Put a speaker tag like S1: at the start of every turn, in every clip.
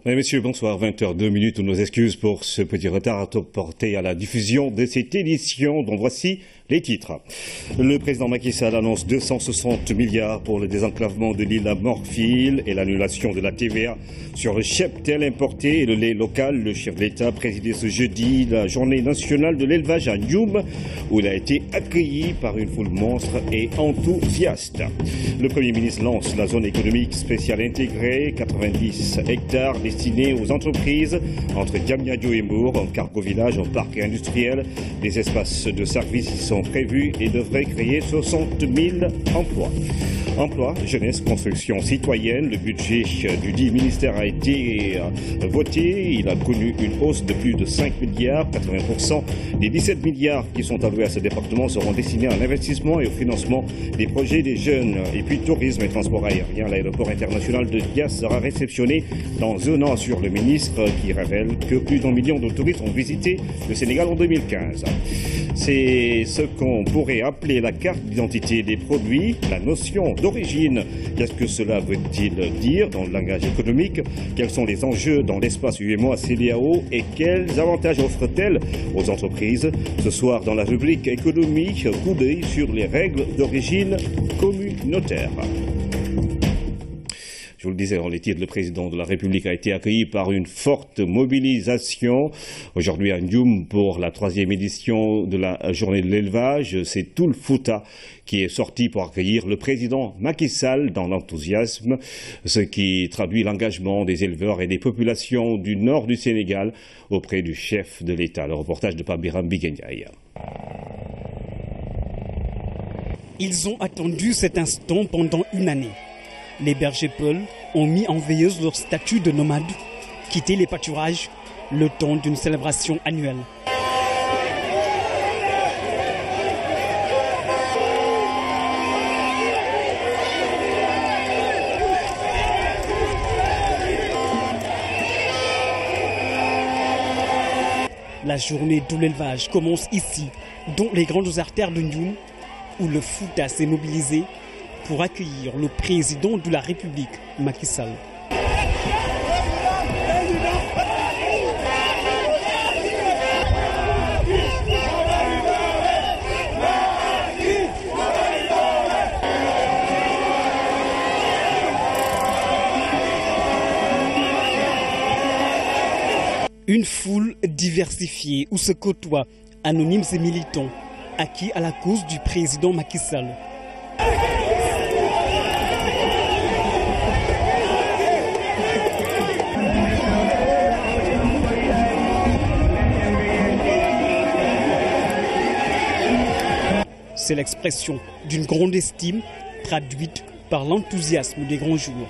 S1: Mesdames et messieurs, bonsoir, 20h02, nos excuses pour ce petit retard porté à la diffusion de cette édition dont voici les titres. Le président Macky Sall annonce 260 milliards pour le désenclavement de l'île à Morphil et l'annulation de la TVA sur le cheptel importé et le lait local. Le chef de l'État a présidé ce jeudi la journée nationale de l'élevage à Ndioum, où il a été accueilli par une foule monstre et enthousiaste. Le Premier ministre lance la zone économique spéciale intégrée, 90 hectares destinés aux entreprises entre Diamniadio et Mour, en cargo village, en parc industriel. Des espaces de services y sont prévus et devraient créer 60 000 emplois. Emploi, jeunesse, construction citoyenne, le budget du dit ministère a été voté. Il a connu une hausse de plus de 5 milliards. 80% des 17 milliards qui sont alloués à ce département seront destinés à l'investissement et au financement des projets des jeunes. Et puis tourisme et transport aérien, l'aéroport international de Dias sera réceptionné dans un an, sur le ministre, qui révèle que plus d'1 million de touristes ont visité le Sénégal en 2015. C'est ce qu'on pourrait appeler la carte d'identité des produits, la notion d'origine. Qu'est-ce que cela veut-il dire dans le langage économique? Quels sont les enjeux dans l'espace UEMOA-CEDEAO et quels avantages offre-t-elle aux entreprises? Ce soir, dans la rubrique économie, coup d'œil sur les règles d'origine communautaire. Je vous le disais dans les titres, le président de la République a été accueilli par une forte mobilisation. Aujourd'hui à Ndioum pour la 3e édition de la journée de l'élevage. C'est tout le Fouta qui est sorti pour accueillir le président Macky Sall dans l'enthousiasme, ce qui traduit l'engagement des éleveurs et des populations du nord du Sénégal auprès du chef de l'État. Le reportage de Pabiram Biguenyaï.
S2: Ils ont attendu cet instant pendant une année. Les bergers peuls ont mis en veilleuse leur statut de nomades, quitté les pâturages le temps d'une célébration annuelle. La journée de l'élevage commence ici, dans les grandes artères de Ndioum, où le Fouta s'est mobilisé pour accueillir le président de la République, Macky Sall. Une foule diversifiée où se côtoient anonymes et militants, acquis à la cause du président Macky Sall. C'est l'expression d'une grande estime traduite par l'enthousiasme des grands jours.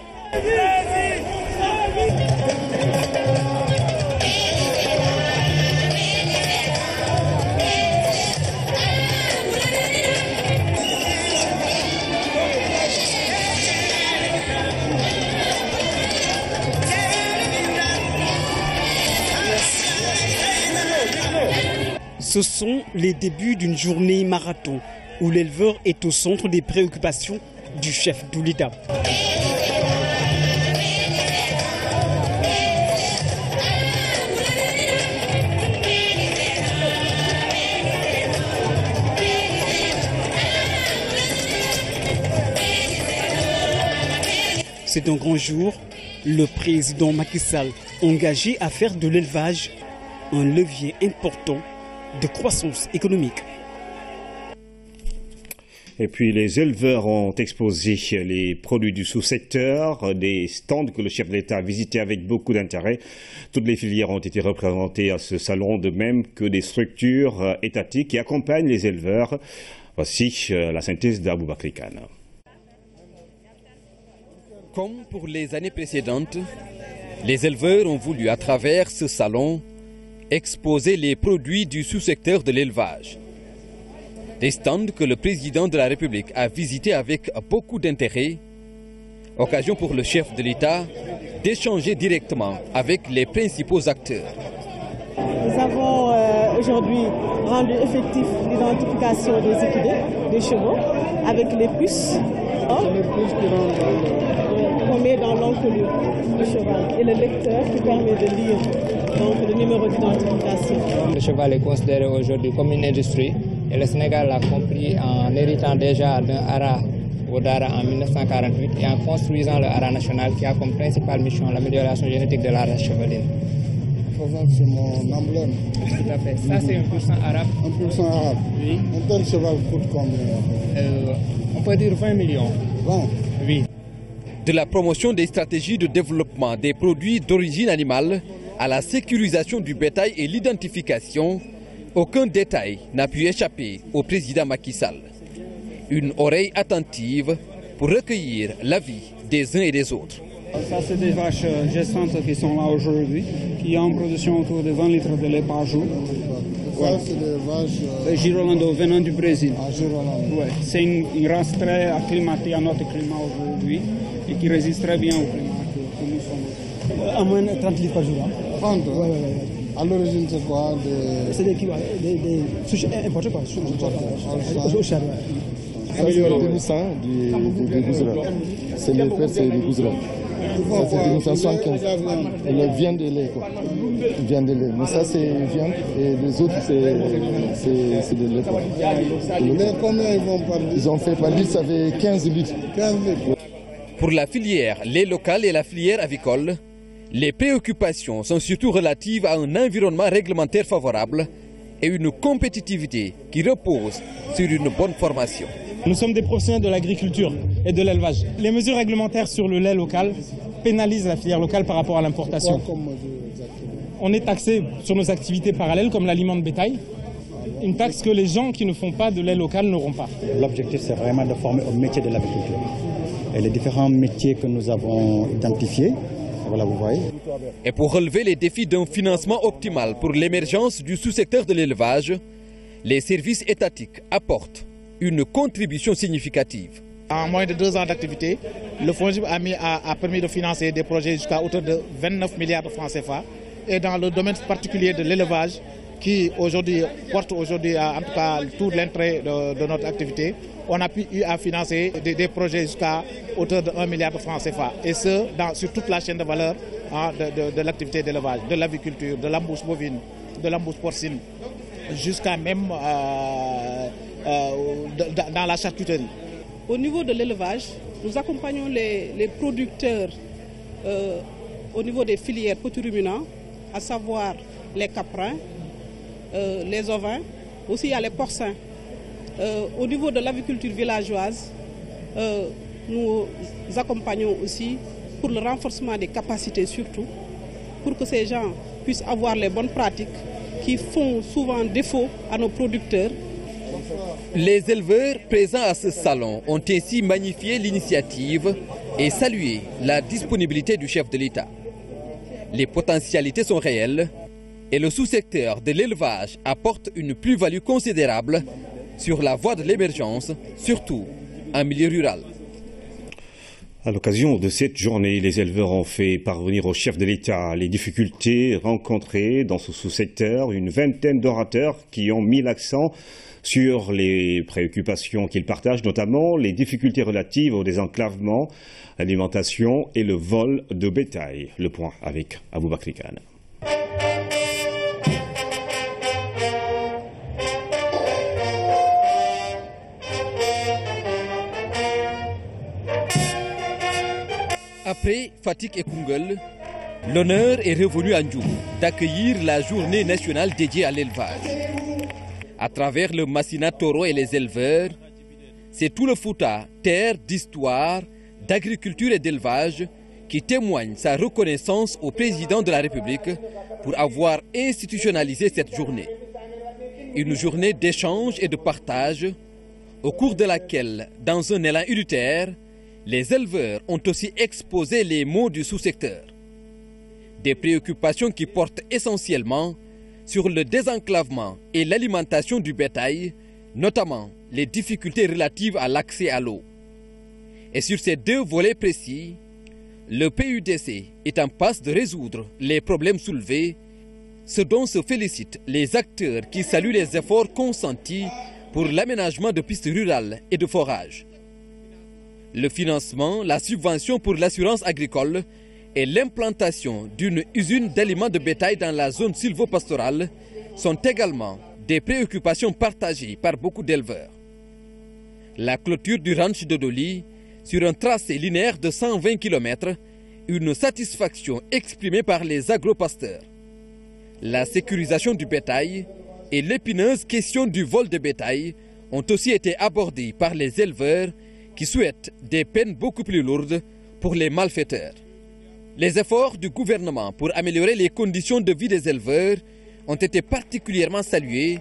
S2: Ce sont les débuts d'une journée marathon où l'éleveur est au centre des préoccupations du chef de l'État. C'est un grand jour, le président Macky Sall engagé à faire de l'élevage un levier important de croissance économique.
S1: Et puis les éleveurs ont exposé les produits du sous-secteur, des stands que le chef de l'État a visités avec beaucoup d'intérêt. Toutes les filières ont été représentées à ce salon, de même que des structures étatiques qui accompagnent les éleveurs. Voici la synthèse d'Aboubakri Kane.
S3: Comme pour les années précédentes, les éleveurs ont voulu, à travers ce salon, exposer les produits du sous-secteur de l'élevage. Des stands que le président de la République a visités avec beaucoup d'intérêt, occasion pour le chef de l'État d'échanger directement avec les principaux acteurs.
S4: Nous avons aujourd'hui rendu effectif l'identification des équidés, des chevaux, avec les puces. On met dans l'oncle absolue du cheval et le lecteur qui permet de lire donc, le numéro d'identification.
S5: Le cheval est considéré aujourd'hui comme une industrie et le Sénégal l'a compris en héritant déjà d'un hara au Dara en 1948 et en construisant le hara national qui a comme principale mission l'amélioration génétique de la race chevaline.
S6: C'est mon emblème.
S5: Tout à fait. Ça, c'est 1% arabe.
S6: 1% arabe.
S5: Oui.
S6: Un tel cheval coûte combien?
S5: On peut dire 20 millions.
S6: 20?
S5: Oui.
S3: De la promotion des stratégies de développement des produits d'origine animale à la sécurisation du bétail et l'identification, aucun détail n'a pu échapper au président Macky Sall. Une oreille attentive pour recueillir l'avis des uns et des autres.
S7: Ça, c'est des vaches gestantes qui sont là aujourd'hui, qui ont en production autour de 20 litres de lait par jour.
S6: Ça, c'est des vaches...
S7: Girolando venant du Brésil.
S6: Ah, Girolando.
S7: Ouais. C'est une race très acclimatée à notre climat aujourd'hui et qui résiste très bien au climat que nous sommes.
S8: À moins de 30 litres par jour.
S6: 30? Ouais. À l'origine, c'est quoi?
S8: C'est des souches importées, quoi. Au char,
S6: ça, c'est le déboussant du Gouzeran. C'est le fait, c'est du Gouzeran. Ça, c'est 1975. Le viande de lait, quoi. Viande de lait. Mais ça, c'est viande et les autres, c'est de lait, quoi. Mais combien ils vont par litre? Ils ont fait par litre, ça fait 15 litres. 15 litres.
S3: Pour la filière lait local et la filière avicole, les préoccupations sont surtout relatives à un environnement réglementaire favorable et une compétitivité qui repose sur une bonne formation.
S9: Nous sommes des professionnels de l'agriculture et de l'élevage. Les mesures réglementaires sur le lait local pénalisent la filière locale par rapport à l'importation. On est taxé sur nos activités parallèles comme l'aliment de bétail, une taxe que les gens qui ne font pas de lait local n'auront pas.
S8: L'objectif, c'est vraiment de former au métier de l'agriculture. Et les différents métiers que nous avons identifiés, voilà, vous voyez.
S3: Et pour relever les défis d'un financement optimal pour l'émergence du sous-secteur de l'élevage, les services étatiques apportent une contribution significative.
S10: En moins de 2 ans d'activité, le FONGIP a permis de financer des projets jusqu'à hauteur de 29 milliards de francs CFA. Et dans le domaine particulier de l'élevage, qui aujourd'hui porte en tout cas tout l'intérêt de notre activité, on a pu financer des projets jusqu'à hauteur de 1 milliard de francs CFA. Et ce, sur toute la chaîne de valeur de l'activité d'élevage, de l'aviculture, de l'embouche bovine, de l'embouche porcine, jusqu'à même dans la charcuterie.
S4: Au niveau de l'élevage, nous accompagnons les producteurs au niveau des filières potiruminants, à savoir les caprins, les ovins, aussi il y a les porcins. Au niveau de l'aviculture villageoise, nous accompagnons aussi pour le renforcement des capacités surtout, pour que ces gens puissent avoir les bonnes pratiques qui font souvent défaut à nos producteurs.
S3: Les éleveurs présents à ce salon ont ainsi magnifié l'initiative et salué la disponibilité du chef de l'État. Les potentialités sont réelles et le sous-secteur de l'élevage apporte une plus-value considérable sur la voie de l'émergence, surtout en milieu rural.
S1: À l'occasion de cette journée, les éleveurs ont fait parvenir au chef de l'État les difficultés rencontrées dans ce sous-secteur. Une vingtaine d'orateurs qui ont mis l'accent sur les préoccupations qu'ils partagent, notamment les difficultés relatives au désenclavement, l'alimentation et le vol de bétail. Le point avec Aboubakri Kane.
S3: Après Fatick et Koungheul, l'honneur est revenu à Ndioum d'accueillir la journée nationale dédiée à l'élevage. À travers le Massina Toro et les éleveurs, c'est tout le Fouta, terre d'histoire, d'agriculture et d'élevage, qui témoigne sa reconnaissance au président de la République pour avoir institutionnalisé cette journée. Une journée d'échange et de partage, au cours de laquelle, dans un élan unitaire, les éleveurs ont aussi exposé les maux du sous-secteur. Des préoccupations qui portent essentiellement sur le désenclavement et l'alimentation du bétail, notamment les difficultés relatives à l'accès à l'eau. Et sur ces deux volets précis, le PUDC est en passe de résoudre les problèmes soulevés, ce dont se félicitent les acteurs qui saluent les efforts consentis pour l'aménagement de pistes rurales et de forages. Le financement, la subvention pour l'assurance agricole et l'implantation d'une usine d'aliments de bétail dans la zone sylvopastorale sont également des préoccupations partagées par beaucoup d'éleveurs. La clôture du ranch de Doli sur un tracé linéaire de 120 km, une satisfaction exprimée par les agropasteurs. La sécurisation du bétail et l'épineuse question du vol de bétail ont aussi été abordées par les éleveurs qui souhaitent des peines beaucoup plus lourdes pour les malfaiteurs. Les efforts du gouvernement pour améliorer les conditions de vie des éleveurs ont été particulièrement salués,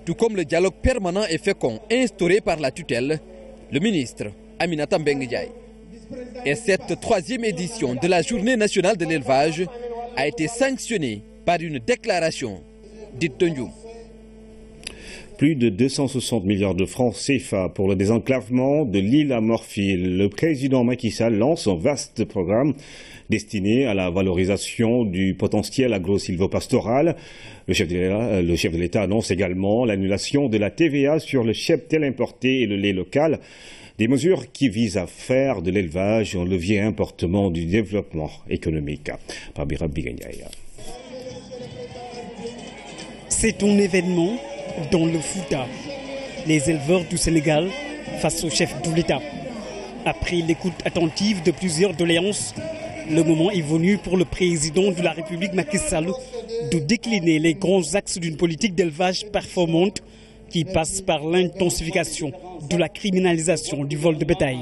S3: tout comme le dialogue permanent et fécond instauré par la tutelle, le ministre Aminata Mbengue Ndiaye. Et cette troisième édition de la Journée nationale de l'élevage a été sanctionnée par une déclaration dite de Ndioum.
S1: Plus de 260 milliards de francs CFA pour le désenclavement de l'île à Morphil. Le président Macky Sall lance un vaste programme destiné à la valorisation du potentiel agro-sylvopastoral. Le chef de l'État annonce également l'annulation de la TVA sur le cheptel importé et le lait local. Des mesures qui visent à faire de l'élevage un levier important du développement économique.
S2: C'est un événement dans le Fouta. Les éleveurs du Sénégal face au chef de l'État. Après l'écoute attentive de plusieurs doléances, le moment est venu pour le président de la République Macky Sall de décliner les grands axes d'une politique d'élevage performante qui passe par l'intensification de la criminalisation du vol de bétail.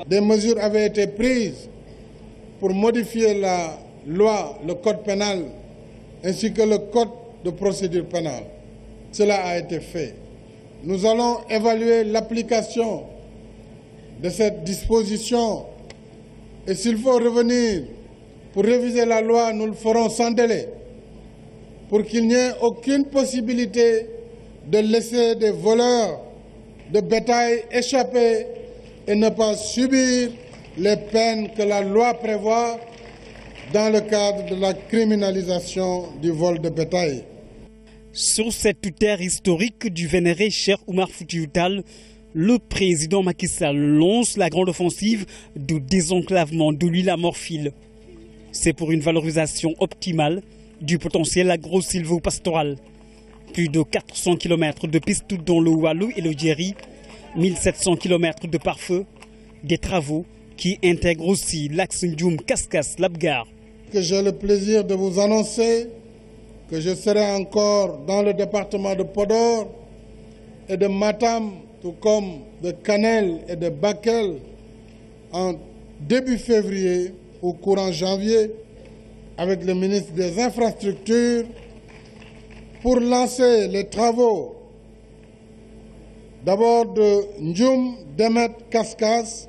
S11: Des mesures avaient été prises pour modifier la loi, le code pénal, ainsi que le code de procédure pénale. Cela a été fait. Nous allons évaluer l'application de cette disposition et s'il faut revenir pour réviser la loi, nous le ferons sans délai pour qu'il n'y ait aucune possibilité de laisser des voleurs de bétail échapper et ne pas subir les peines que la loi prévoit dans le cadre de la criminalisation du vol de bétail.
S2: Sur cette terre historique du vénéré Cheikh Oumar Foutiyou Tall, le président Macky Sall lance la grande offensive de désenclavement de l'île à Morphil. C'est pour une valorisation optimale du potentiel agro-sylvo-pastoral. Plus de 400 km de pistes dans le Waalo et le Djeri, 1700 km de pare-feu, des travaux qui intègrent aussi l'axe Ndioum-Kaskas-Labgar.
S11: Que j'ai le plaisir de vous annoncer que je serai encore dans le département de Podor et de Matam, tout comme de Kanel et de Bakel, en début février ou courant janvier, avec le ministre des Infrastructures, pour lancer les travaux d'abord de Ndioum, Demet, Kaskas,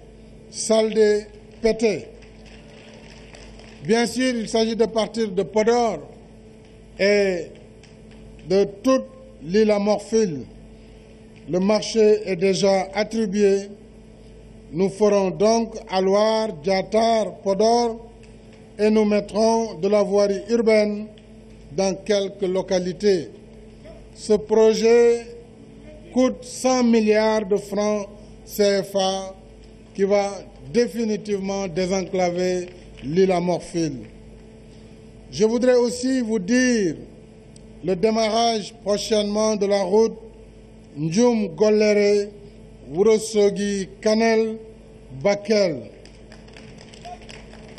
S11: Saldé, Pété. Bien sûr, il s'agit de partir de Podor et de toute l'île à Morphil. Le marché est déjà attribué. Nous ferons donc Alouar, Diatar, Podor et nous mettrons de la voirie urbaine dans quelques localités. Ce projet coûte 100 milliards de francs CFA qui va définitivement désenclaver l'île à Morphil. Je voudrais aussi vous dire le démarrage prochainement de la route Ndioum-Golléré, Ourossogui, Kanel, Bakel,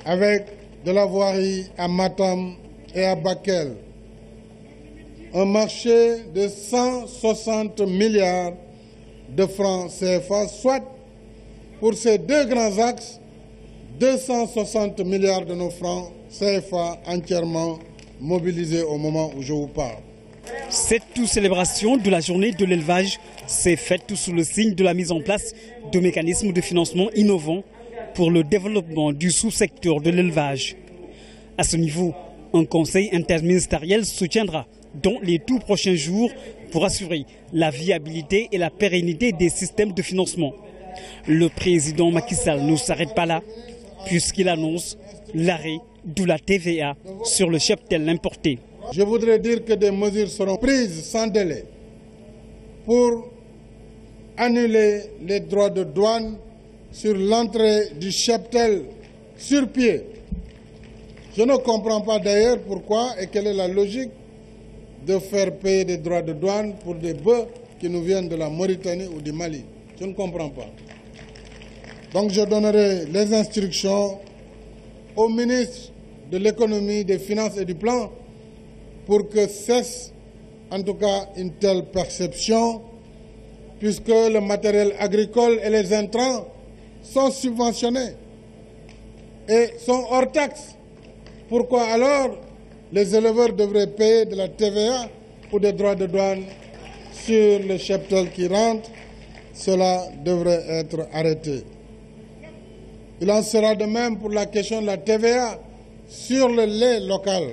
S11: avec de la voirie à Matam et à Bakel. Un marché de 160 milliards de francs CFA, soit pour ces deux grands axes, 260 milliards de nos francs CFA entièrement mobilisés au moment où je vous parle.
S2: Cette célébration de la journée de l'élevage s'est faite sous le signe de la mise en place de mécanismes de financement innovants pour le développement du sous-secteur de l'élevage. À ce niveau, un conseil interministériel se tiendra dans les tout prochains jours pour assurer la viabilité et la pérennité des systèmes de financement. Le président Macky Sall ne s'arrête pas là, puisqu'il annonce l'arrêt de la TVA sur le cheptel importé.
S11: Je voudrais dire que des mesures seront prises sans délai pour annuler les droits de douane sur l'entrée du cheptel sur pied. Je ne comprends pas d'ailleurs pourquoi et quelle est la logique de faire payer des droits de douane pour des bœufs qui nous viennent de la Mauritanie ou du Mali. Je ne comprends pas. Donc je donnerai les instructions au ministre de l'économie, des finances et du plan pour que cesse en tout cas une telle perception, puisque le matériel agricole et les intrants sont subventionnés et sont hors taxe. Pourquoi alors les éleveurs devraient payer de la TVA ou des droits de douane sur le cheptel qui rentre? Cela devrait être arrêté. Il en sera de même pour la question de la TVA sur le lait local.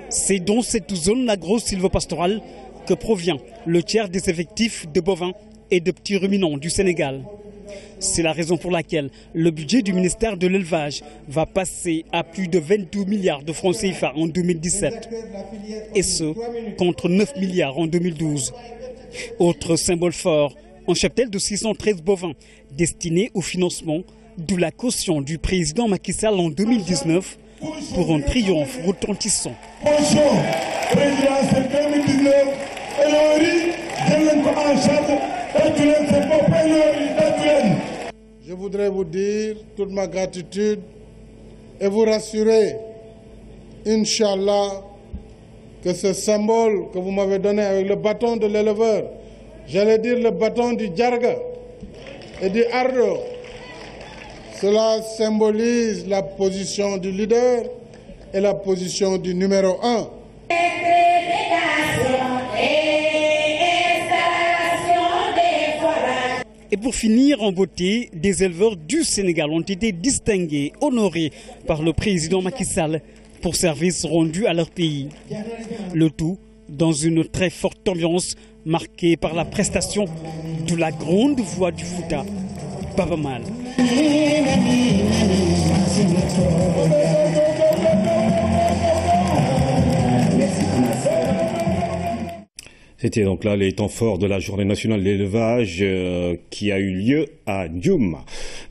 S2: C'est dans cette zone agro-sylvopastorale que provient le tiers des effectifs de bovins et de petits ruminants du Sénégal. C'est la raison pour laquelle le budget du ministère de l'élevage va passer à plus de 22 milliards de francs CFA en 2017, et ce, contre 9 milliards en 2012. Autre symbole fort, un cheptel de 613 bovins destiné au financement de la caution du président Macky Sall en 2019 pour un triomphe retentissant.
S11: Je voudrais vous dire toute ma gratitude et vous rassurer, Inch'Allah, que ce symbole que vous m'avez donné avec le bâton de l'éleveur, j'allais dire le bâton du Djarga et du Ardo, cela symbolise la position du leader et la position du numéro 1.
S2: Et pour finir en beauté, des éleveurs du Sénégal ont été distingués, honorés par le président Macky Sall pour services rendus à leur pays. Le tout dans une très forte ambiance marquée par la prestation de la grande voix du Fouta, Baba Mal.
S1: C'était donc là les temps forts de la journée nationale de l'élevage qui a eu lieu à Ndioum.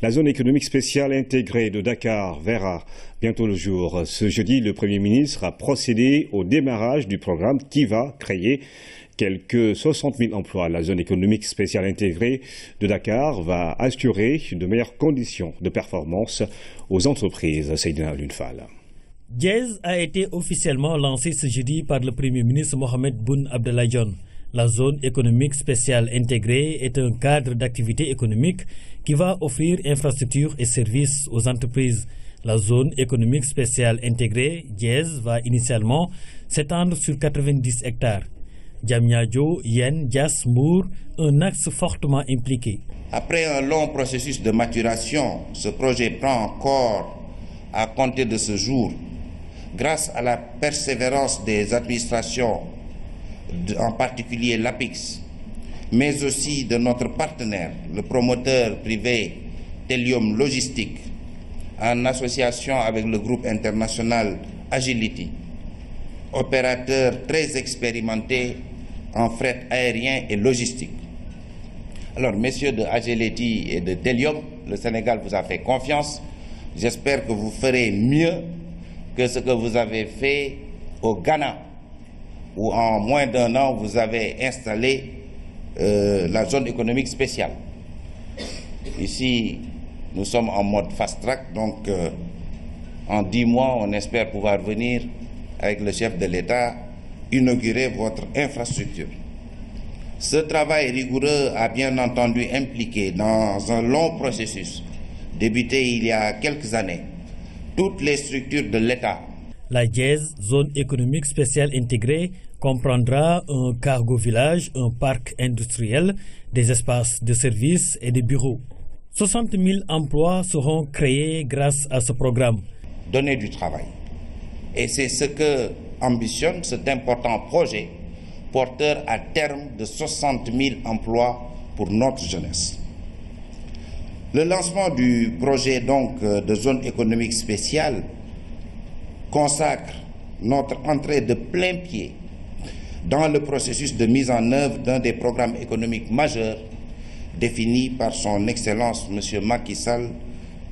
S1: La zone économique spéciale intégrée de Dakar verra bientôt le jour. Ce jeudi, le Premier ministre a procédé au démarrage du programme qui va créer quelques 60 000 emplois. La zone économique spéciale intégrée de Dakar va assurer de meilleures conditions de performance aux entreprises. Seydina Lunfal.
S12: Jazz a été officiellement lancé ce jeudi par le Premier ministre Mohamed Boun Abdallah Dionne. La zone économique spéciale intégrée est un cadre d'activité économique qui va offrir infrastructures et services aux entreprises. La zone économique spéciale intégrée, Jazz, va initialement s'étendre sur 90 hectares. Diamniadio, Yen, Dias, Mour, un axe fortement impliqué.
S13: Après un long processus de maturation, ce projet prend corps à compter de ce jour. Grâce à la persévérance des administrations, en particulier l'APIX, mais aussi de notre partenaire, le promoteur privé Telium Logistique, en association avec le groupe international Agility, opérateur très expérimenté en fret aérien et logistique. Alors, messieurs de Agility et de Telium, le Sénégal vous a fait confiance. J'espère que vous ferez mieux que ce que vous avez fait au Ghana, où en moins d'un an, vous avez installé la zone économique spéciale. Ici, nous sommes en mode fast-track, donc en 10 mois, on espère pouvoir venir avec le chef de l'État inaugurer votre infrastructure. Ce travail rigoureux a bien entendu impliqué dans un long processus débuté il y a quelques années toutes les structures de l'État.
S12: La Jazz, zone économique spéciale intégrée, comprendra un cargo village, un parc industriel, des espaces de services et des bureaux. 60 000 emplois seront créés grâce à ce programme.
S13: Donner du travail. Et c'est ce que ambitionne cet important projet, porteur à terme de 60 000 emplois pour notre jeunesse. Le lancement du projet donc de zone économique spéciale consacre notre entrée de plein pied dans le processus de mise en œuvre d'un des programmes économiques majeurs définie par son Excellence M. Macky Sall,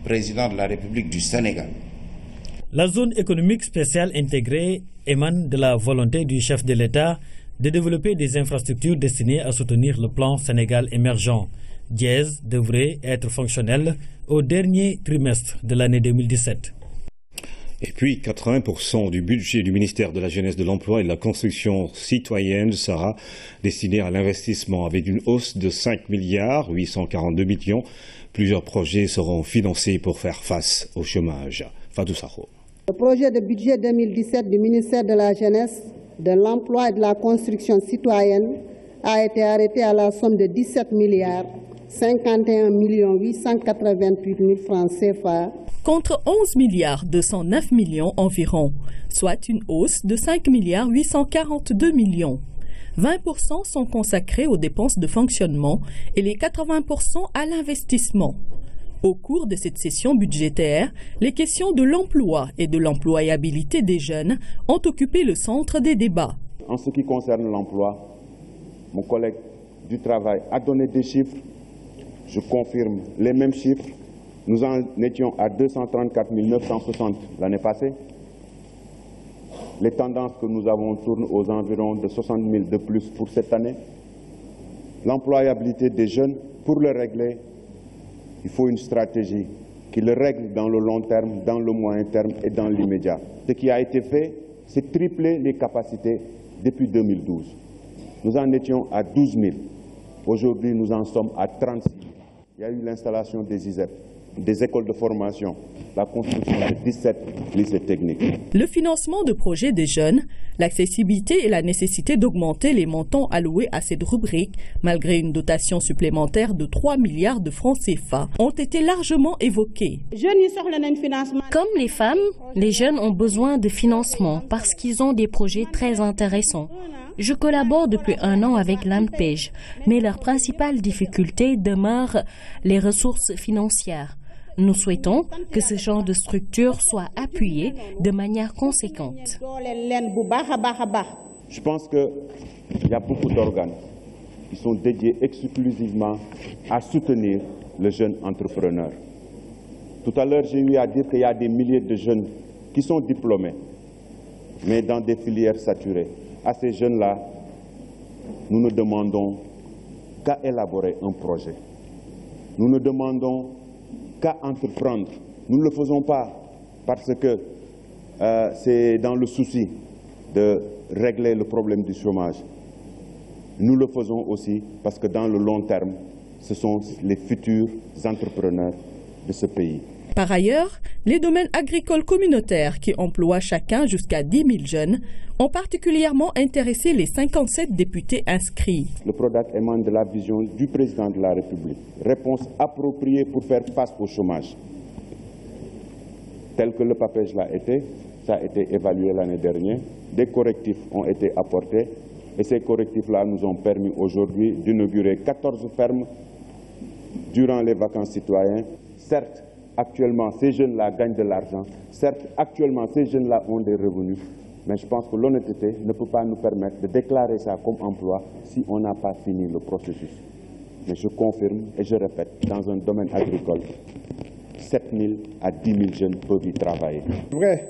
S13: président de la République du Sénégal.
S12: La zone économique spéciale intégrée émane de la volonté du chef de l'État de développer des infrastructures destinées à soutenir le plan Sénégal émergent. Dièse devrait être fonctionnel au dernier trimestre de l'année 2017.
S1: Et puis, 80% du budget du ministère de la Jeunesse, de l'Emploi et de la Construction citoyenne sera destiné à l'investissement avec une hausse de 5 milliards 842 millions. Plusieurs projets seront financés pour faire face au chômage. Fatou Sakho.
S14: Le projet de budget 2017 du ministère de la Jeunesse, de l'Emploi et de la Construction citoyenne a été arrêté à la somme de 17 milliards 51 888 000 francs CFA.
S15: Contre 11 milliards 209 millions environ, soit une hausse de 5 milliards 842 millions. 20% sont consacrés aux dépenses de fonctionnement et les 80% à l'investissement. Au cours de cette session budgétaire, les questions de l'emploi et de l'employabilité des jeunes ont occupé le centre des débats.
S16: En ce qui concerne l'emploi, mon collègue du travail a donné des chiffres. Je confirme les mêmes chiffres. Nous en étions à 234 960 l'année passée. Les tendances que nous avons tournent aux environs de 60 000 de plus pour cette année. L'employabilité des jeunes, pour le régler, il faut une stratégie qui le règle dans le long terme, dans le moyen terme et dans l'immédiat. Ce qui a été fait, c'est tripler les capacités depuis 2012. Nous en étions à 12 000. Aujourd'hui, nous en sommes à 36 000. Il y a eu l'installation des ISEP, des écoles de formation, la construction de 17 lycées techniques.
S15: Le financement de projets des jeunes, l'accessibilité et la nécessité d'augmenter les montants alloués à cette rubrique, malgré une dotation supplémentaire de 3 milliards de francs CFA, ont été largement évoqués.
S17: Comme les femmes, les jeunes ont besoin de financement parce qu'ils ont des projets très intéressants. Je collabore depuis 1 an avec l'ANPEJ, mais leur principale difficulté demeure les ressources financières. Nous souhaitons que ce genre de structure soit appuyé de manière conséquente.
S16: Je pense qu'il y a beaucoup d'organes qui sont dédiés exclusivement à soutenir le jeune entrepreneur. Tout à l'heure, j'ai eu à dire qu'il y a des milliers de jeunes qui sont diplômés, mais dans des filières saturées. À ces jeunes-là, nous ne demandons qu'à élaborer un projet. Nous ne demandons qu'à entreprendre. Nous ne le faisons pas parce que c'est dans le souci de régler le problème du chômage. Nous le faisons aussi parce que dans le long terme, ce sont les futurs entrepreneurs de ce pays.
S15: Par ailleurs, les domaines agricoles communautaires qui emploient chacun jusqu'à 10 000 jeunes ont particulièrement intéressé les 57 députés inscrits.
S16: Le PRODAC émane de la vision du président de la République. Réponse appropriée pour faire face au chômage. Tel que le PAPEJ l'a été, ça a été évalué l'année dernière. Des correctifs ont été apportés et ces correctifs-là nous ont permis aujourd'hui d'inaugurer 14 fermes durant les vacances citoyennes. Certes, actuellement, ces jeunes-là gagnent de l'argent. Certes, actuellement, ces jeunes-là ont des revenus. Mais je pense que l'honnêteté ne peut pas nous permettre de déclarer ça comme emploi si on n'a pas fini le processus. Mais je confirme et je répète, dans un domaine agricole, 7 000 à 10 000 jeunes peuvent y travailler.
S18: C'est vrai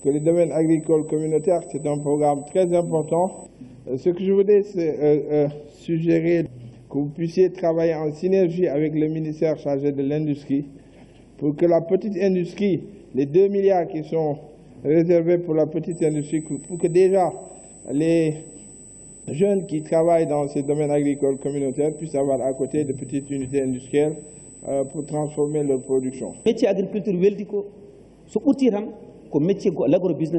S18: que le domaine agricole communautaire, c'est un programme très important. Ce que je voudrais, c'est suggérer que vous puissiez travailler en synergie avec le ministère chargé de l'industrie pour que la petite industrie, les 2 milliards qui sont réservés pour la petite industrie, pour que déjà les jeunes qui travaillent dans ces domaines agricoles communautaires puissent avoir à côté de petites unités industrielles pour transformer leur production.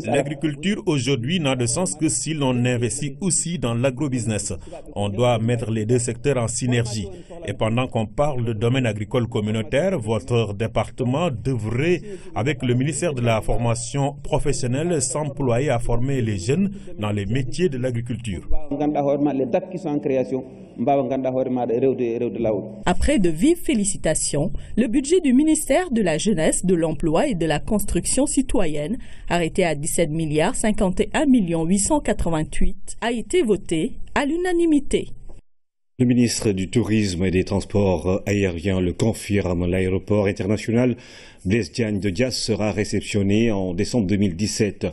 S19: L'agriculture aujourd'hui n'a de sens que si l'on investit aussi dans l'agrobusiness. On doit mettre les deux secteurs en synergie. Et pendant qu'on parle de domaine agricole communautaire, votre département devrait, avec le ministère de la formation professionnelle, s'employer à former les jeunes dans les métiers de l'agriculture.
S15: Après de vives félicitations, le budget du ministère de la Jeunesse, de l'Emploi et de la Construction citoyenne, arrêté à 17 milliards 51 888, a été voté à l'unanimité.
S1: Le ministre du Tourisme et des Transports aériens le confirme. L'aéroport international Blaise Diagne de Diass sera réceptionné en décembre 2017.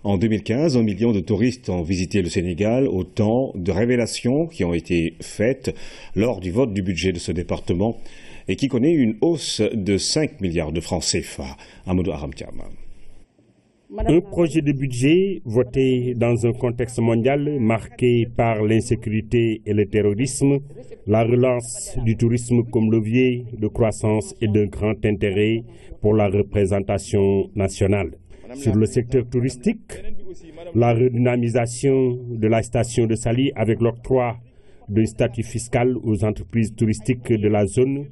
S1: En 2015, 1 million de touristes ont visité le Sénégal, autant de révélations qui ont été faites lors du vote du budget de ce département et qui connaît une hausse de 5 milliards de francs CFA. Amadou Aramtiam.
S20: Un projet de budget voté dans un contexte mondial marqué par l'insécurité et le terrorisme, la relance du tourisme comme levier de croissance et d'un grand intérêt pour la représentation nationale. Sur le secteur touristique, la redynamisation de la station de Saly avec l'octroi d'un statut fiscal aux entreprises touristiques de la zone,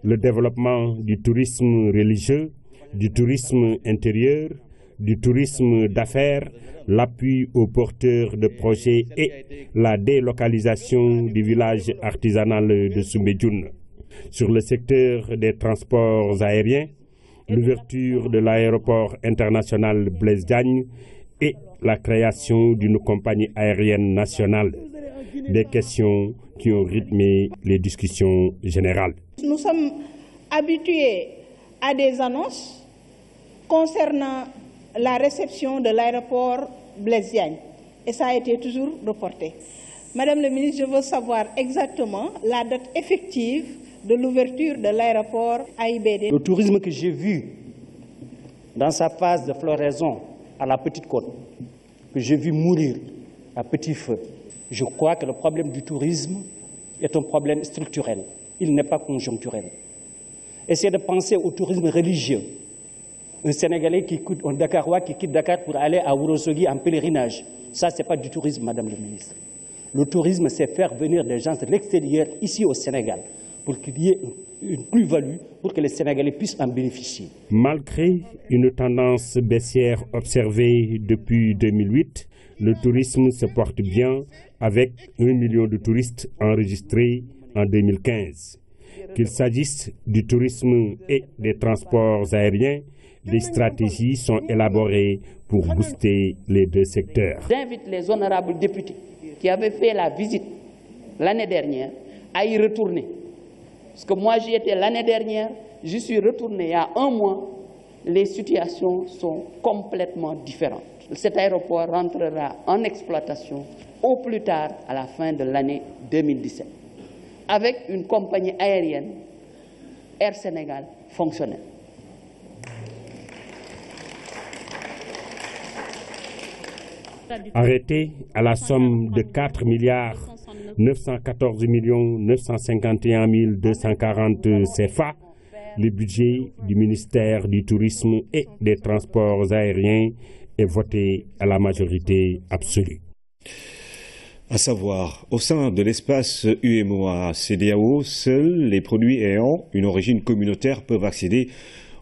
S20: le développement du tourisme religieux, du tourisme intérieur, du tourisme d'affaires, l'appui aux porteurs de projets et la délocalisation du village artisanal de Soumbédioune. Sur le secteur des transports aériens, l'ouverture de l'aéroport international Blaise Diagne et la création d'une compagnie aérienne nationale. Des questions qui ont rythmé les discussions générales.
S21: Nous sommes habitués à des annonces concernant la réception de l'aéroport Blaise Diagne et ça a été toujours reporté. Madame la ministre, je veux savoir exactement la date effective de l'ouverture de l'aéroport AIBD.
S22: Le tourisme que j'ai vu dans sa phase de floraison à la Petite Côte, que j'ai vu mourir à petit feu, je crois que le problème du tourisme est un problème structurel. Il n'est pas conjoncturel. Essayez de penser au tourisme religieux. Un Sénégalais un Dakarois qui quitte Dakar pour aller à Ourossogui en pèlerinage. Ça, ce n'est pas du tourisme, Madame la ministre. Le tourisme, c'est faire venir des gens de l'extérieur ici au Sénégal pour qu'il y ait une plus-value, pour que les Sénégalais puissent en bénéficier.
S20: Malgré une tendance baissière observée depuis 2008, le tourisme se porte bien avec 1 million de touristes enregistrés en 2015. Qu'il s'agisse du tourisme et des transports aériens, des stratégies sont élaborées pour booster les deux secteurs.
S23: J'invite les honorables députés qui avaient fait la visite l'année dernière à y retourner. Parce que moi j'y étais l'année dernière, j'y suis retourné il y a 1 mois, les situations sont complètement différentes. Cet aéroport rentrera en exploitation au plus tard à la fin de l'année 2017, avec une compagnie aérienne, Air Sénégal, fonctionnelle.
S20: Arrêté à la somme de 4 milliards 914 951 240 CFA, le budget du ministère du Tourisme et des Transports aériens est voté à la majorité absolue.
S1: À savoir, au sein de l'espace UEMOA-CEDEAO, seuls les produits ayant une origine communautaire peuvent accéder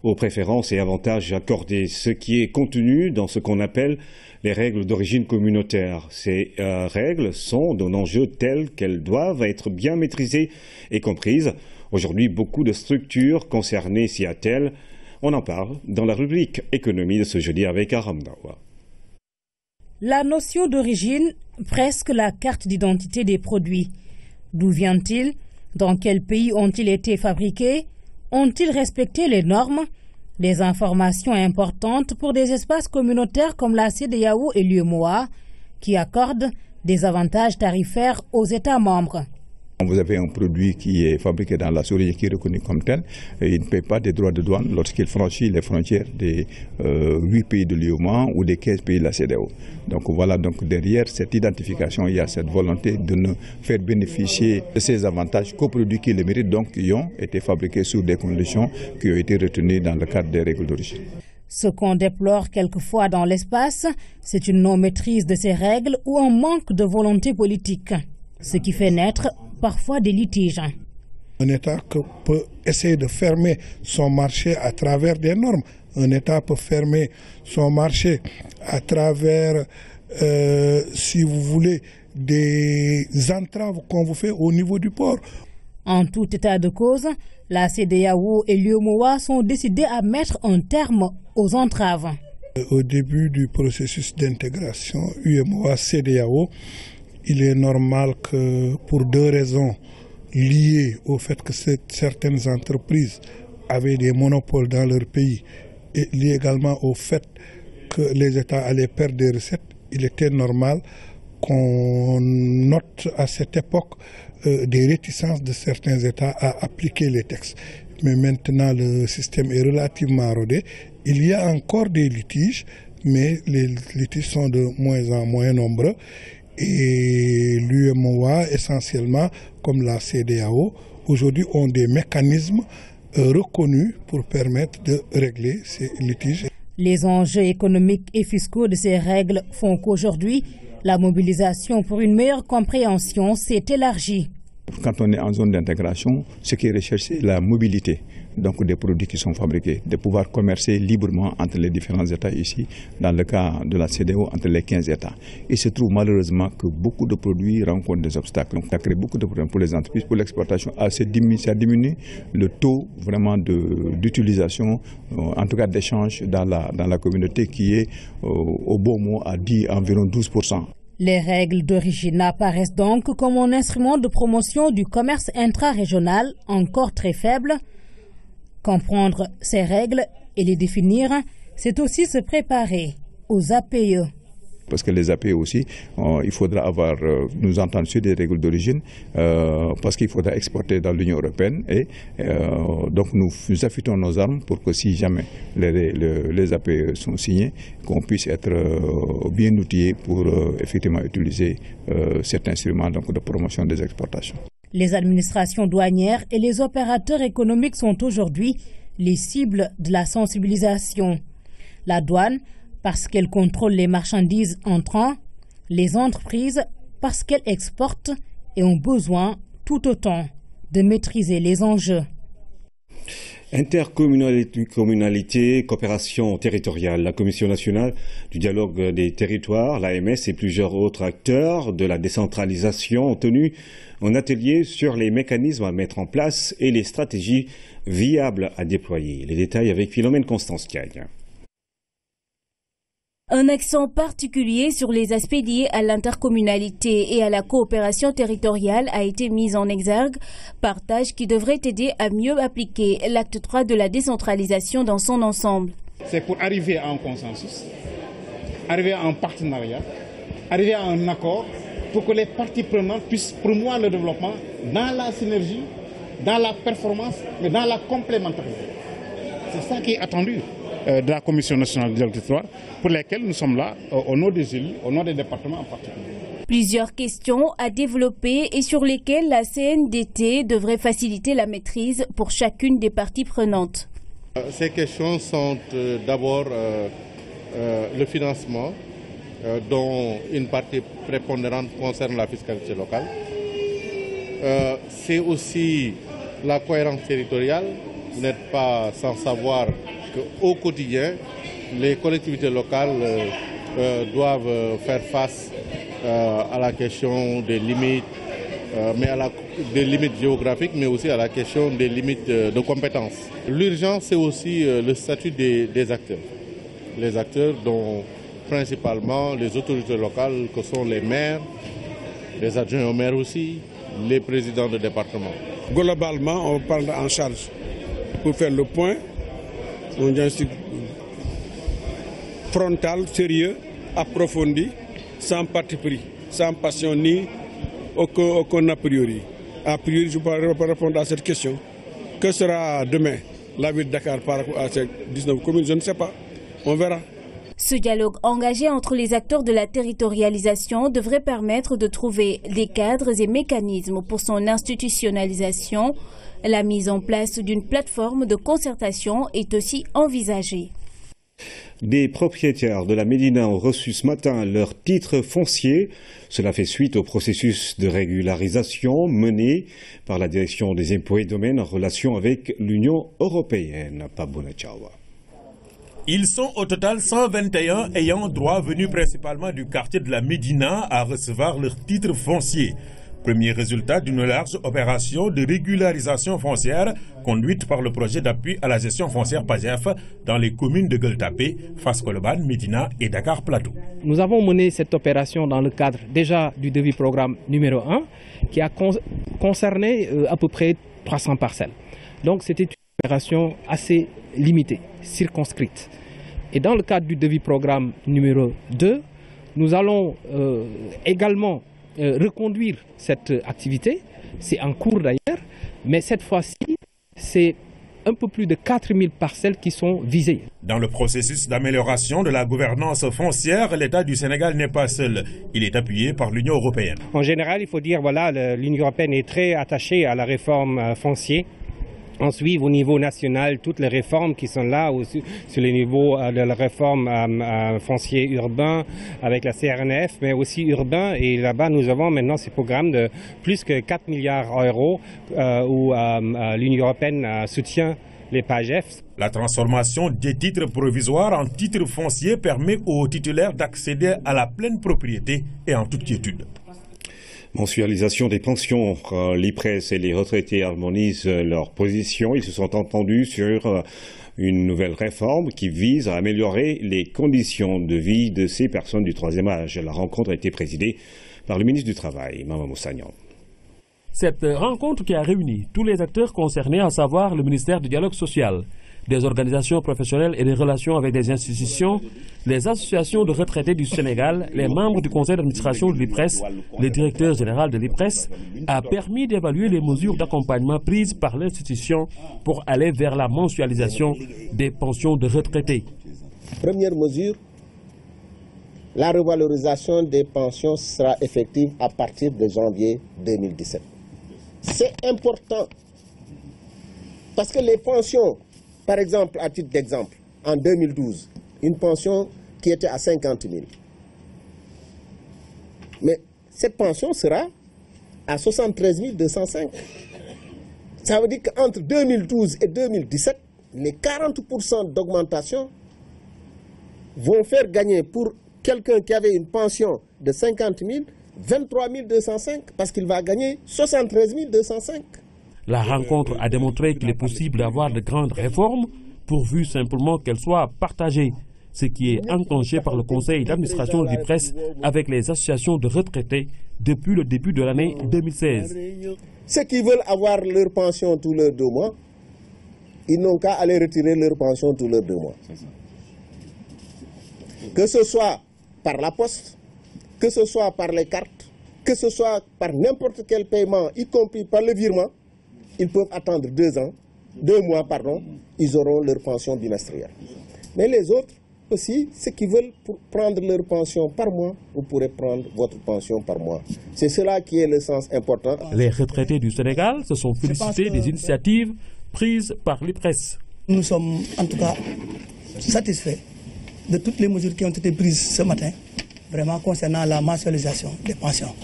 S1: aux préférences et avantages accordés, ce qui est contenu dans ce qu'on appelle les règles d'origine communautaire. Ces règles sont d'un enjeu tel qu'elles doivent être bien maîtrisées et comprises. Aujourd'hui, beaucoup de structures concernées s'y attellent. On en parle dans la rubrique économie de ce jeudi avec Aram Dawa.
S24: La notion d'origine, presque la carte d'identité des produits. D'où vient-il? Dans quel pays ont-ils été fabriqués? Ont-ils respecté les normes? Des informations importantes pour des espaces communautaires comme la CEDEAO et l'UEMOA qui accordent des avantages tarifaires aux États membres.
S25: Vous avez un produit qui est fabriqué dans la sous-région qui est reconnu comme tel et il ne paie pas des droits de douane lorsqu'il franchit les frontières des 8 pays de l'UEMOA ou des 15 pays de la CEDEAO. Donc voilà, donc derrière cette identification, il y a cette volonté de ne faire bénéficier de ces avantages qu'aux produits qui les méritent, donc qui ont été fabriqués sous des conditions qui ont été retenues dans le cadre des règles d'origine.
S24: Ce qu'on déplore quelquefois dans l'espace, c'est une non-maîtrise de ces règles ou un manque de volonté politique, ce qui fait naître parfois des litiges.
S11: Un État peut essayer de fermer son marché à travers des normes. Un État peut fermer son marché à travers, si vous voulez, des entraves qu'on vous fait au niveau du port.
S24: En tout état de cause, la CEDEAO et l'UEMOA sont décidés à mettre un terme aux entraves.
S11: Au début du processus d'intégration UEMOA-CEDEAO, il est normal que pour deux raisons liées au fait que certaines entreprises avaient des monopoles dans leur pays et liées également au fait que les États allaient perdre des recettes, il était normal qu'on note à cette époque des réticences de certains États à appliquer les textes. Mais maintenant, le système est relativement rodé. Il y a encore des litiges, mais les litiges sont de moins en moins nombreux. Et l'UEMOA, essentiellement, comme la CEDEAO, aujourd'hui ont des mécanismes reconnus pour permettre de régler ces litiges.
S24: Les enjeux économiques et fiscaux de ces règles font qu'aujourd'hui, la mobilisation pour une meilleure compréhension s'est élargie.
S25: Quand on est en zone d'intégration, ce qui est recherché, c'est la mobilité donc des produits qui sont fabriqués, de pouvoir commercer librement entre les différents États ici, dans le cas de la CEDEAO, entre les 15 États. Il se trouve malheureusement que beaucoup de produits rencontrent des obstacles. Donc ça crée beaucoup de problèmes pour les entreprises, pour l'exportation. Ça diminue le taux vraiment d'utilisation, en tout cas d'échange dans la communauté qui est au bon mot à environ 12%.
S24: Les règles d'origine apparaissent donc comme un instrument de promotion du commerce intra-régional encore très faible. Comprendre ces règles et les définir, c'est aussi se préparer aux APE.
S25: Parce que les APE aussi, il faudra nous entendre sur des règles d'origine, parce qu'il faudra exporter dans l'Union européenne. Et donc nous affûtons nos armes pour que si jamais les APE sont signés, qu'on puisse être bien outillés pour effectivement utiliser cet instrument donc, de promotion des exportations.
S24: Les administrations douanières et les opérateurs économiques sont aujourd'hui les cibles de la sensibilisation. La douane, parce qu'elle contrôle les marchandises entrant, les entreprises, parce qu'elles exportent et ont besoin tout autant de maîtriser les enjeux.
S1: Intercommunalité, coopération territoriale, la Commission nationale du dialogue des territoires, l'AMS et plusieurs autres acteurs de la décentralisation ont tenu un atelier sur les mécanismes à mettre en place et les stratégies viables à déployer. Les détails avec Philomène Constance-Cagne.
S5: Un accent particulier sur les aspects liés à l'intercommunalité et à la coopération territoriale a été mis en exergue, partage qui devrait aider à mieux appliquer l'acte 3 de la décentralisation dans son ensemble.
S10: C'est pour arriver à un consensus, arriver à un partenariat, arriver à un accord pour que les parties prenantes puissent promouvoir le développement dans la synergie, dans la performance, mais dans la complémentarité. C'est ça qui est attendu de la Commission nationale du dialogue territorial, pour lesquelles nous sommes là au nom des élus, au nom des départements en particulier.
S5: Plusieurs questions à développer et sur lesquelles la CNDT devrait faciliter la maîtrise pour chacune des parties prenantes.
S6: Ces questions sont d'abord le financement, dont une partie prépondérante concerne la fiscalité locale. C'est aussi la cohérence territoriale. Vous n'êtes pas sans savoir qu'au quotidien, les collectivités locales doivent faire face à la question des limites, des limites géographiques, mais aussi à la question des limites de compétences. L'urgence, c'est aussi le statut des acteurs. Les acteurs dont principalement les autorités locales, que sont les maires, les adjoints aux maires aussi, les présidents de département.
S7: Globalement, on parle en charge pour faire le point. Un diagnostic frontal, sérieux, approfondi, sans parti pris, sans passion ni aucun a priori. A priori, je ne peux pas répondre à cette question. Que sera demain la ville de Dakar par rapport à ces 19 communes? Je ne sais pas. On verra.
S5: Ce dialogue engagé entre les acteurs de la territorialisation devrait permettre de trouver des cadres et mécanismes pour son institutionnalisation. La mise en place d'une plateforme de concertation est aussi envisagée.
S1: Des propriétaires de la Médina ont reçu ce matin leur titre foncier. Cela fait suite au processus de régularisation mené par la direction des impôts et domaines en relation avec l'Union européenne.
S19: Ils sont au total 121 ayant droit venus principalement du quartier de la Médina à recevoir leur titre foncier. Premier résultat d'une large opération de régularisation foncière conduite par le projet d'appui à la gestion foncière PAGEF dans les communes de Gueule-Tapée, Fass Colobane, Médina et Dakar Plateau.
S2: Nous avons mené cette opération dans le cadre déjà du devis programme numéro 1 qui a concerné à peu près 300 parcelles. Donc c'était une opération assez limitée, circonscrite. Et dans le cadre du devis programme numéro 2, nous allons également reconduire cette activité. C'est en cours d'ailleurs, mais cette fois-ci, c'est un peu plus de 4000 parcelles qui sont visées.
S19: Dans le processus d'amélioration de la gouvernance foncière, l'État du Sénégal n'est pas seul. Il est appuyé par l'Union européenne.
S3: En général, il faut dire que l'Union européenne est très attachée à la réforme foncière. On suit au niveau national toutes les réformes qui sont là, aussi sur le niveau de la réforme foncier urbain avec la CRNF, mais aussi urbain. Et là-bas, nous avons maintenant ce programme de plus que 4 milliards d'euros où l'Union européenne soutient les PAGEF.
S19: La transformation des titres provisoires en titres fonciers permet aux titulaires d'accéder à la pleine propriété et en toute quiétude.
S1: Mensualisation des pensions. L'IPRES et les retraités harmonisent leurs positions. Ils se sont entendus sur une nouvelle réforme qui vise à améliorer les conditions de vie de ces personnes du troisième âge. La rencontre a été présidée par le ministre du Travail, Mama Moussagnan.
S4: Cette rencontre qui a réuni tous les acteurs concernés, à savoir le ministère du Dialogue social, des organisations professionnelles et des relations avec des institutions, les associations de retraités du Sénégal, les membres du conseil d'administration de l'IPRES, le directeur général de l'IPRES, a permis d'évaluer les mesures d'accompagnement prises par l'institution pour aller vers la mensualisation des pensions de retraités.
S8: Première mesure, la revalorisation des pensions sera effective à partir de janvier 2017. C'est important parce que les pensions, par exemple, à titre d'exemple, en 2012, une pension qui était à 50 000. Mais cette pension sera à 73 205. Ça veut dire qu'entre 2012 et 2017, les 40% d'augmentation vont faire gagner pour quelqu'un qui avait une pension de 50 000, 23 205, parce qu'il va gagner 73 205.
S4: La rencontre a démontré qu'il est possible d'avoir de grandes réformes pourvu simplement qu'elles soient partagées, ce qui est enclenché par le conseil d'administration de l'IPRES avec les associations de retraités depuis le début de l'année 2016.
S8: Ceux qui veulent avoir leur pension tous les 2 mois, ils n'ont qu'à aller retirer leur pension tous les 2 mois. Que ce soit par la poste, que ce soit par les cartes, que ce soit par n'importe quel paiement, y compris par le virement, ils peuvent attendre 2 mois, ils auront leur pension bimestrielle. Mais les autres aussi, ceux qui veulent prendre leur pension par mois, vous pourrez prendre votre pension par mois. C'est cela qui est le sens important.
S4: Les retraités du Sénégal se sont félicités des initiatives prises par l'IPRES.
S9: Nous sommes en tout cas satisfaits de toutes les mesures qui ont été prises ce matin, vraiment concernant la mensualisation des pensions.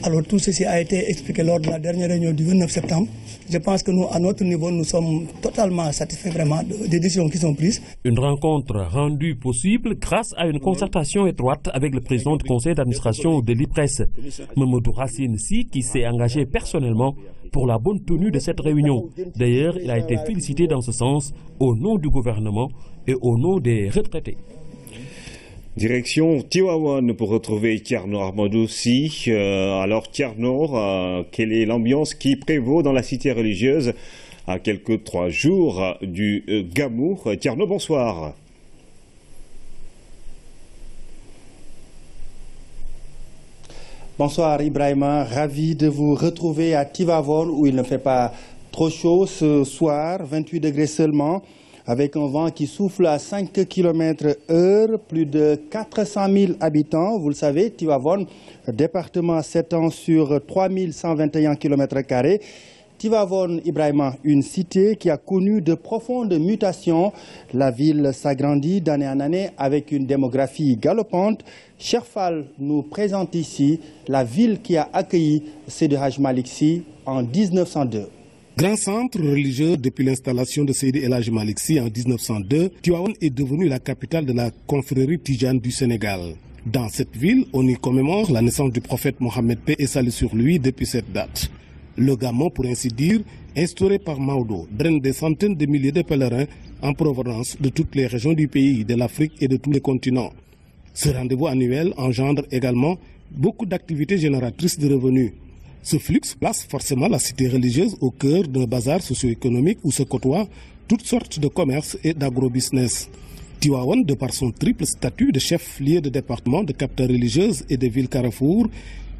S9: Alors tout ceci a été expliqué lors de la dernière réunion du 29 septembre. Je pense que nous, à notre niveau, nous sommes totalement satisfaits vraiment des décisions qui sont prises.
S4: Une rencontre rendue possible grâce à une concertation étroite avec le président du conseil d'administration de l'IPRES, Mamadou Racine Sy, qui s'est engagé personnellement pour la bonne tenue de cette réunion. D'ailleurs, il a été félicité dans ce sens au nom du gouvernement et au nom des retraités.
S1: Direction Tivaouane pour retrouver Thierno Armadou Sy. Alors Thierno, quelle est l'ambiance qui prévaut dans la cité religieuse à quelques 3 jours du Gamou? Thierno, bonsoir.
S26: Bonsoir Ibrahima, ravi de vous retrouver à Tivaouane où il ne fait pas trop chaud ce soir, 28 degrés seulement. Avec un vent qui souffle à 5 km/h, plus de 400 000 habitants. Vous le savez, Tivaouane, département s'étend sur 3121 km². Tivaouane, Ibrahima, une cité qui a connu de profondes mutations. La ville s'agrandit d'année en année avec une démographie galopante. Cherfal nous présente ici la ville qui a accueilli Seydi Hadj Malick Sy en 1902.
S27: Grand centre religieux depuis l'installation de Seydi El Hadji Malick Sy en 1902, Tivaouane est devenue la capitale de la confrérie Tidjane du Sénégal. Dans cette ville, on y commémore la naissance du prophète Mohammed, paix et salut sur lui, depuis cette date. Le Gamon, pour ainsi dire, instauré par Maodo, draine des centaines de milliers de pèlerins en provenance de toutes les régions du pays, de l'Afrique et de tous les continents. Ce rendez-vous annuel engendre également beaucoup d'activités génératrices de revenus. Ce flux place forcément la cité religieuse au cœur d'un bazar socio-économique où se côtoient toutes sortes de commerces et d'agro-business. Tivaouane, de par son triple statut de chef-lieu de département, de capitale religieuse et de ville carrefour,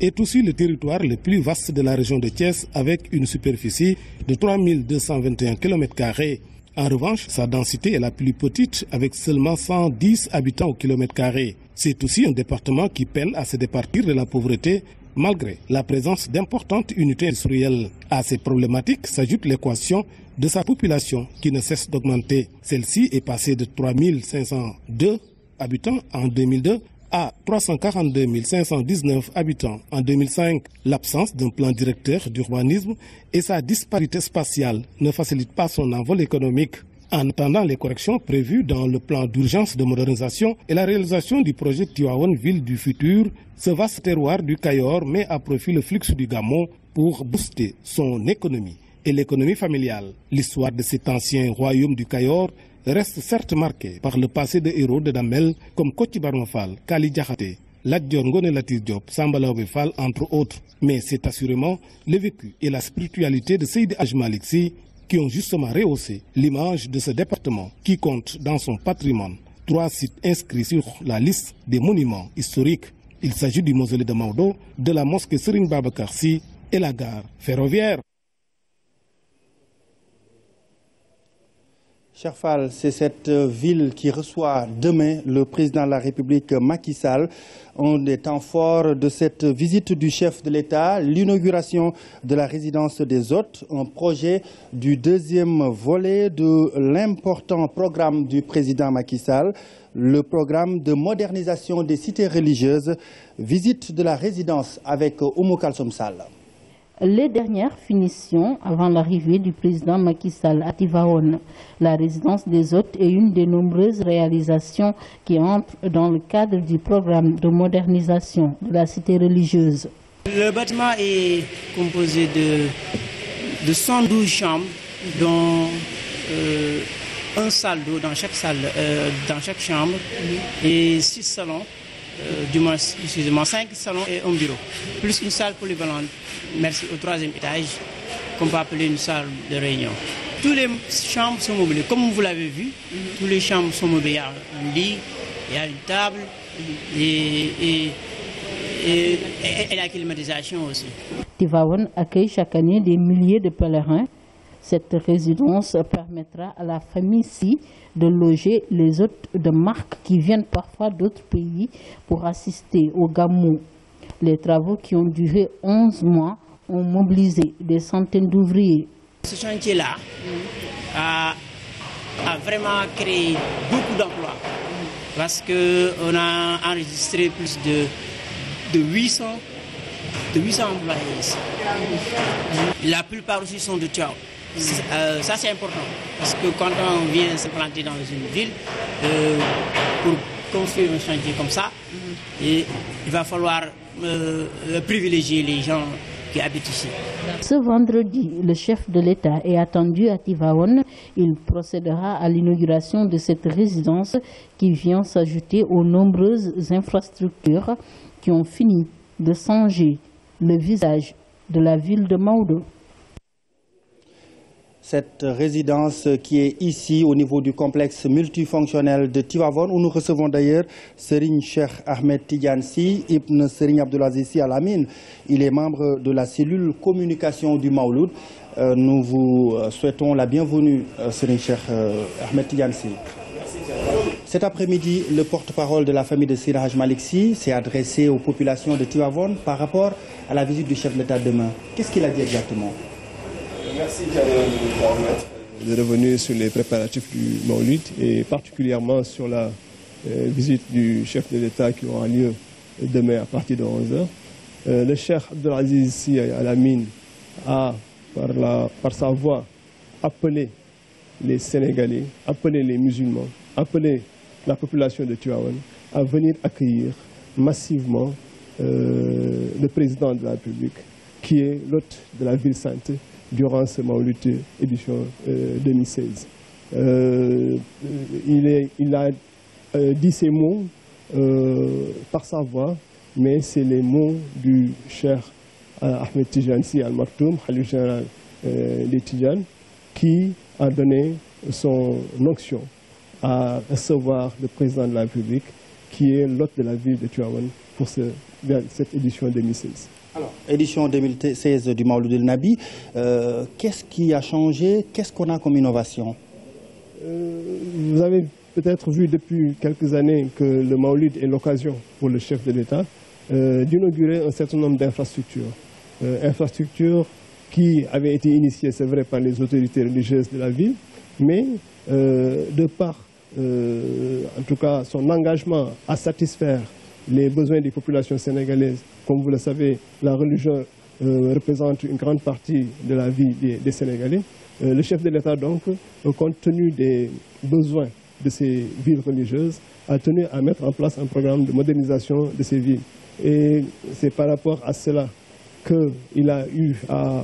S27: est aussi le territoire le plus vaste de la région de Thiès avec une superficie de 3221 km². En revanche, sa densité est la plus petite avec seulement 110 habitants au km². C'est aussi un département qui peine à se départir de la pauvreté malgré la présence d'importantes unités industrielles. À ces problématiques s'ajoute l'équation de sa population qui ne cesse d'augmenter. Celle-ci est passée de 3502 habitants en 2002 à 342 519 habitants en 2005. L'absence d'un plan directeur d'urbanisme et sa disparité spatiale ne facilitent pas son envol économique. En attendant les corrections prévues dans le plan d'urgence de modernisation et la réalisation du projet Tivaouane Ville du futur, ce vaste terroir du Cayor met à profit le flux du Gamon pour booster son économie et l'économie familiale. L'histoire de cet ancien royaume du Cayor reste certes marquée par le passé de héros de Damel comme Koti Barma Fall, Kali Diakhaté, Lat Dior Ngoné Latyr Diop, Samba Laobé Fall, entre autres. Mais c'est assurément le vécu et la spiritualité de Seydi Hadji Malick Sy qui ont justement rehaussé l'image de ce département qui compte dans son patrimoine 3 sites inscrits sur la liste des monuments historiques. Il s'agit du mausolée de Maodo, de la mosquée Serigne Babacar Sy et la gare ferroviaire.
S26: Cher Fall, c'est cette ville qui reçoit demain le président de la République Macky Sall. Un des temps forts de cette visite du chef de l'État, l'inauguration de la résidence des hôtes, un projet du deuxième volet de l'important programme du président Macky Sall, le programme de modernisation des cités religieuses, visite de la résidence avec Oumou Kalsoum Sall.
S12: Les dernières finitions avant l'arrivée du président Macky Sall à Tivaouane. La résidence des hôtes est une des nombreuses réalisations qui entrent dans le cadre du programme de modernisation de la cité religieuse.
S13: Le bâtiment est composé de 112 chambres, dont un salle d'eau dans chaque chambre et 6 salons. Du moins, excusez-moi, 5 salons et un bureau, plus une salle polyvalente, merci, au 3e étage, qu'on peut appeler une salle de réunion. Toutes les chambres sont meublées, comme vous l'avez vu, toutes les chambres sont meublées. Il y a un lit, il y a une table et la climatisation aussi.
S12: Tivaouane accueille chaque année des milliers de pèlerins. Cette résidence permettra à la famille Sy de loger les hôtes de marque qui viennent parfois d'autres pays pour assister au Gamou. Les travaux qui ont duré 11 mois ont mobilisé des centaines d'ouvriers.
S13: Ce chantier-là a vraiment créé beaucoup d'emplois parce qu'on a enregistré plus de 800 employés ici. La plupart aussi sont de Tivaouane. Ça c'est important parce que quand on vient se planter dans une ville pour construire un chantier comme ça, il va falloir privilégier les gens qui habitent ici.
S12: Ce vendredi, le chef de l'État est attendu à Tivaouane. Il procédera à l'inauguration de cette résidence qui vient s'ajouter aux nombreuses infrastructures qui ont fini de changer le visage de la ville de Maodo.
S26: Cette résidence qui est ici au niveau du complexe multifonctionnel de Tivaouane, où nous recevons d'ailleurs Serigne Cheikh Ahmed Tidiane Sy, Ibn Serigne Abdoulaziz Sy Al Amine. Il est membre de la cellule communication du Maouloud. Nous vous souhaitons la bienvenue, Serigne Cheikh Ahmed Tidiane Sy. Cet après-midi, le porte-parole de la famille de Seydi Hadji Malick Sy s'est adressé aux populations de Tivaouane par rapport à la visite du chef de l'État demain. Qu'est-ce qu'il a dit exactement?
S14: Merci de revenir sur les préparatifs du Maouloud et particulièrement sur la visite du chef de l'État qui aura lieu demain à partir de 11h. Le Cheikh Abdoulaziz Sy Al Amine a, par sa voix, appelé les Sénégalais, appelé les musulmans, appelé la population de Tivaouane à venir accueillir massivement le président de la République, qui est l'hôte de la ville sainte durant ce Maouloud édition 2016. Il a dit ces mots par sa voix, mais c'est les mots du Cheikh Ahmed Tidiane Sy Al Maktoum, khalife général des Tidjanes, qui a donné son onction à recevoir le président de la République, qui est l'hôte de la ville de Tivaouane pour cette édition 2016.
S26: Alors, édition 2016 du Maouloud El Nabi, qu'est-ce qui a changé? Qu'est-ce qu'on a comme innovation?
S14: Vous avez peut-être vu depuis quelques années que le Maouloud est l'occasion pour le chef de l'État d'inaugurer un certain nombre d'infrastructures. Infrastructures qui avaient été initiées, c'est vrai, par les autorités religieuses de la ville, mais de par, en tout cas, son engagement à satisfaire les besoins des populations sénégalaises. Comme vous le savez, la religion représente une grande partie de la vie des Sénégalais. Le chef de l'État, donc, compte tenu des besoins de ces villes religieuses, a tenu à mettre en place un programme de modernisation de ces villes. Et c'est par rapport à cela qu'il a eu à,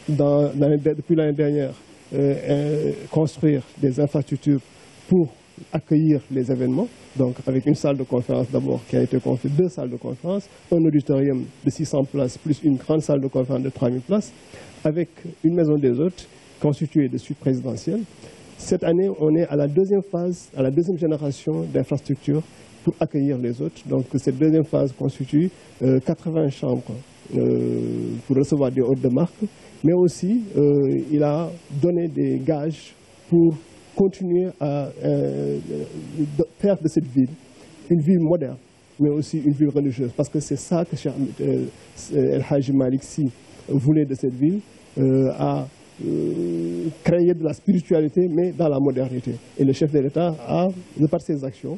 S14: depuis l'année dernière, construire des infrastructures pour accueillir les événements, donc avec une salle de conférence d'abord qui a été construite, 2 salles de conférence, un auditorium de 600 places plus une grande salle de conférence de 3000 places, avec une maison des hôtes constituée de suites présidentielles. Cette année, on est à la deuxième phase, à la deuxième génération d'infrastructures pour accueillir les hôtes. Donc cette deuxième phase constitue 80 chambres pour recevoir des hôtes de marque, mais aussi il a donné des gages pour continuer à faire de cette ville une ville moderne, mais aussi une ville religieuse. Parce que c'est ça que El Hadji Malick Sy voulait de cette ville, à créer de la spiritualité, mais dans la modernité. Et le chef de l'État a, de par ses actions,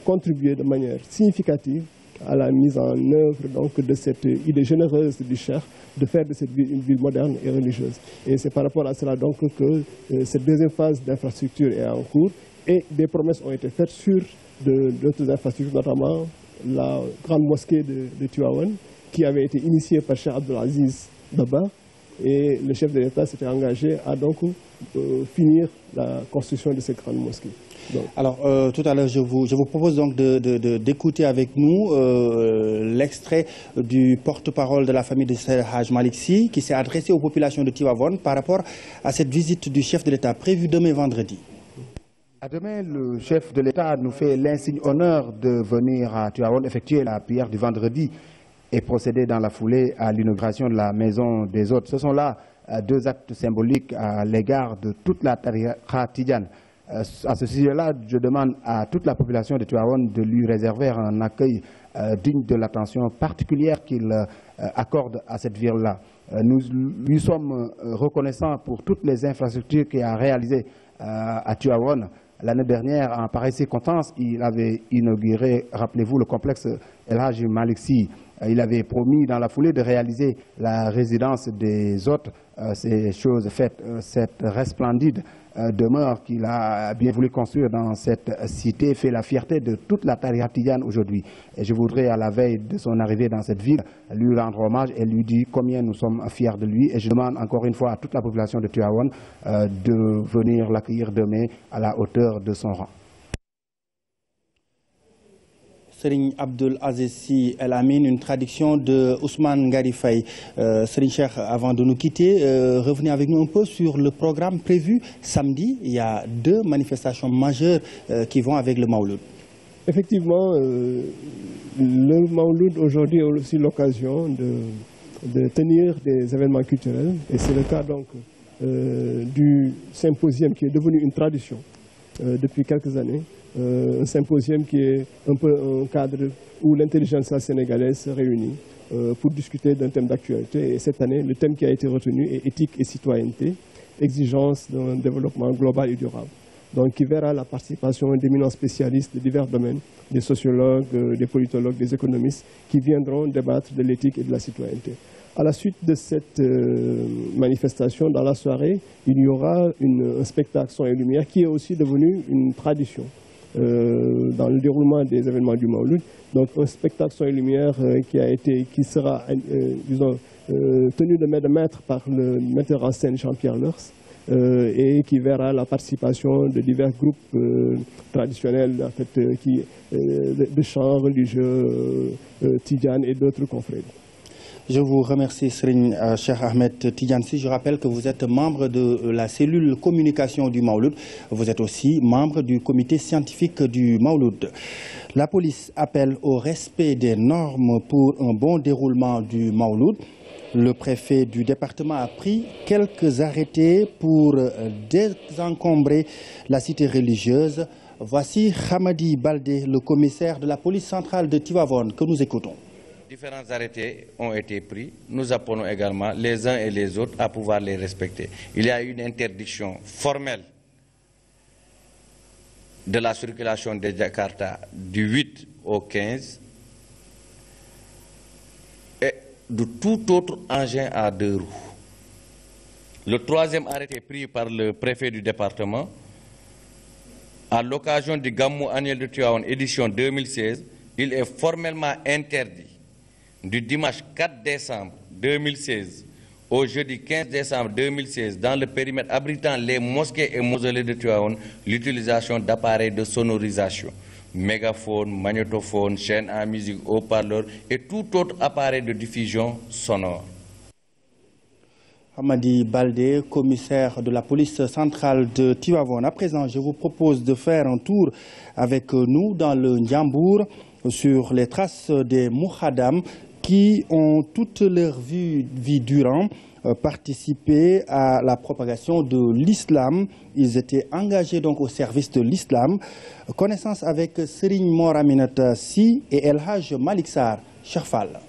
S14: contribué de manière significative à la mise en œuvre donc, de cette idée généreuse du Cheikh de faire de cette ville une ville moderne et religieuse. Et c'est par rapport à cela donc que cette deuxième phase d'infrastructure est en cours et des promesses ont été faites sur d'autres infrastructures, notamment la grande mosquée de Tivaouane qui avait été initiée par Cheikh Abdelaziz Baba, et le chef de l'État s'était engagé à donc finir la construction de cette grande mosquée. Donc.
S26: Alors, tout à l'heure, je vous propose donc d'écouter avec nous l'extrait du porte-parole de la famille de El Hadji Malick Sy qui s'est adressé aux populations de Tivaouane par rapport à cette visite du chef de l'État prévue demain vendredi.
S15: À demain, le chef de l'État nous fait l'insigne honneur de venir à Tivaouane effectuer la prière du vendredi et procéder dans la foulée à l'inauguration de la maison des hôtes. Ce sont là 2 actes symboliques à l'égard de toute la tariqa tidjane. À ce sujet-là, je demande à toute la population de Tivaouane de lui réserver un accueil digne de l'attention particulière qu'il accorde à cette ville-là. Nous lui sommes reconnaissants pour toutes les infrastructures qu'il a réalisées à Tivaouane. L'année dernière, en pareille circonstance, il avait inauguré, rappelez-vous, le complexe El Hadji Malick Sy. Il avait promis dans la foulée de réaliser la résidence des hôtes. Ces choses faites, cette resplendide demeure qu'il a bien voulu construire dans cette cité fait la fierté de toute la tariqa tidjane aujourd'hui. Et je voudrais, à la veille de son arrivée dans cette ville, lui rendre hommage et lui dire combien nous sommes fiers de lui. Et je demande encore une fois à toute la population de Tivaouane de venir l'accueillir demain à la hauteur de son rang.
S26: Serigne Abdul Aziz Sy El Amin, une traduction de Ousmane Ngari Faye. Serigne Cheikh, avant de nous quitter, revenez avec nous un peu sur le programme prévu samedi. Il y a 2 manifestations majeures qui vont avec le Maouloud.
S14: Effectivement, le Maouloud aujourd'hui est aussi l'occasion de tenir des événements culturels. Et c'est le cas donc du symposium qui est devenu une tradition depuis quelques années. Un symposium qui est un peu un cadre où l'intelligentsia sénégalaise se réunit pour discuter d'un thème d'actualité. Et cette année, le thème qui a été retenu est éthique et citoyenneté, exigence d'un développement global et durable. Donc qui verra la participation d'éminents spécialistes de divers domaines, des sociologues, des politologues, des économistes, qui viendront débattre de l'éthique et de la citoyenneté. À la suite de cette manifestation, dans la soirée, il y aura un spectacle son et lumière qui est aussi devenu une tradition. dans le déroulement des événements du Mawlud. Donc un spectacle son et lumière qui sera tenu de main de maître par le metteur en scène Jean-Pierre Leurs et qui verra la participation de divers groupes traditionnels en fait, de chants religieux, Tidjane et d'autres confrères.
S26: Je vous remercie, Serigne Cheikh Ahmed Tidiane Sy. Je rappelle que vous êtes membre de la cellule communication du Mawlud. Vous êtes aussi membre du comité scientifique du Mawlud. La police appelle au respect des normes pour un bon déroulement du Mawlud. Le préfet du département a pris quelques arrêtés pour désencombrer la cité religieuse. Voici Hamadi Baldé, le commissaire de la police centrale de Tivaouane, que nous écoutons.
S16: Différents arrêtés ont été pris. Nous appelons également les uns et les autres à pouvoir les respecter. Il y a une interdiction formelle de la circulation de Jakarta du 8 au 15 et de tout autre engin à deux roues. Le troisième arrêté pris par le préfet du département à l'occasion du Gamou annuel de Tivaouane édition 2016, il est formellement interdit du dimanche 4 décembre 2016 au jeudi 15 décembre 2016 dans le périmètre abritant les mosquées et mausolées de Tivaouane l'utilisation d'appareils de sonorisation, mégaphone, magnétophone, chaîne à musique, haut-parleur et tout autre appareil de diffusion sonore.
S26: Hamadi Baldé, commissaire de la police centrale de Tivaouane. À présent, je vous propose de faire un tour avec nous dans le Ndiambour sur les traces des Mouhadam qui ont toute leur vie durant participé à la propagation de l'islam. Ils étaient engagés donc au service de l'islam. Connaissance avec Serigne Mor Aminata Sy et El Hadj Malick Sarr Chafal.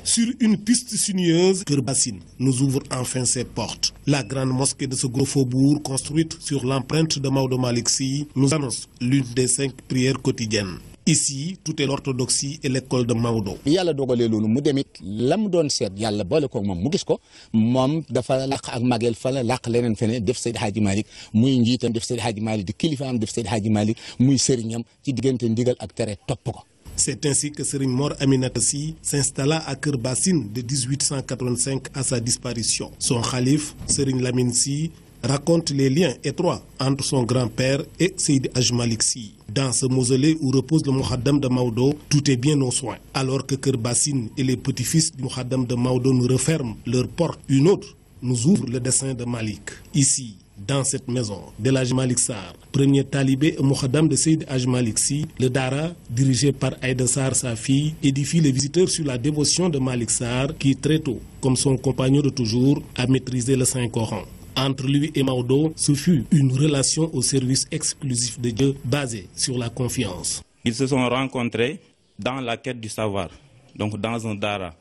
S27: Sur une piste sinueuse, Keur Bassine nous ouvre enfin ses portes. La grande mosquée de ce gros faubourg, construite sur l'empreinte de Maodo Malick Sy, nous annonce l'une des 5 prières quotidiennes. Ici, tout est l'orthodoxie et l'école de Maodo.
S17: yàlla dogalee loolu mu demit la mu doon seet yàlla boole ko moom mu gis ko moom dafa laq ak magel fa la laq leneen feneen def Seydi Hadji Malick muy njiitam def Seydi Hadji Malick di kilifaam def Seydi Hadji Malick muy sëriñam ci diggante ndigal ak tere topp ko.
S27: C'est ainsi que Serigne Mor Aminata Sy s'installa à Keur Bassine de 1885 à sa disparition. Son khalife, Serigne Lamine Sy, raconte les liens étroits entre son grand-père et Seydi Hadj Malick Sy. Dans ce mausolée où repose le Mouhaddam de Maodo, tout est bien aux soins. Alors que Keur Bassine et les petits-fils du Mouhaddam de Maodo nous referment leurs portes, une autre nous ouvre le dessin de Malick. Ici, dans cette maison d'El Hadj Malick Sarr, premier talibé et Mouhaddam de Seydi Hadj Malick Sy, le Dara, dirigé par Aïda Sarr, sa fille, édifie les visiteurs sur la dévotion de Malick Sarr qui, très tôt, comme son compagnon de toujours, a maîtrisé le Saint-Coran. Entre lui et Maodo, ce fut une relation au service exclusif de Dieu basée sur la confiance.
S18: Ils se sont rencontrés dans la quête du savoir, donc dans un dara.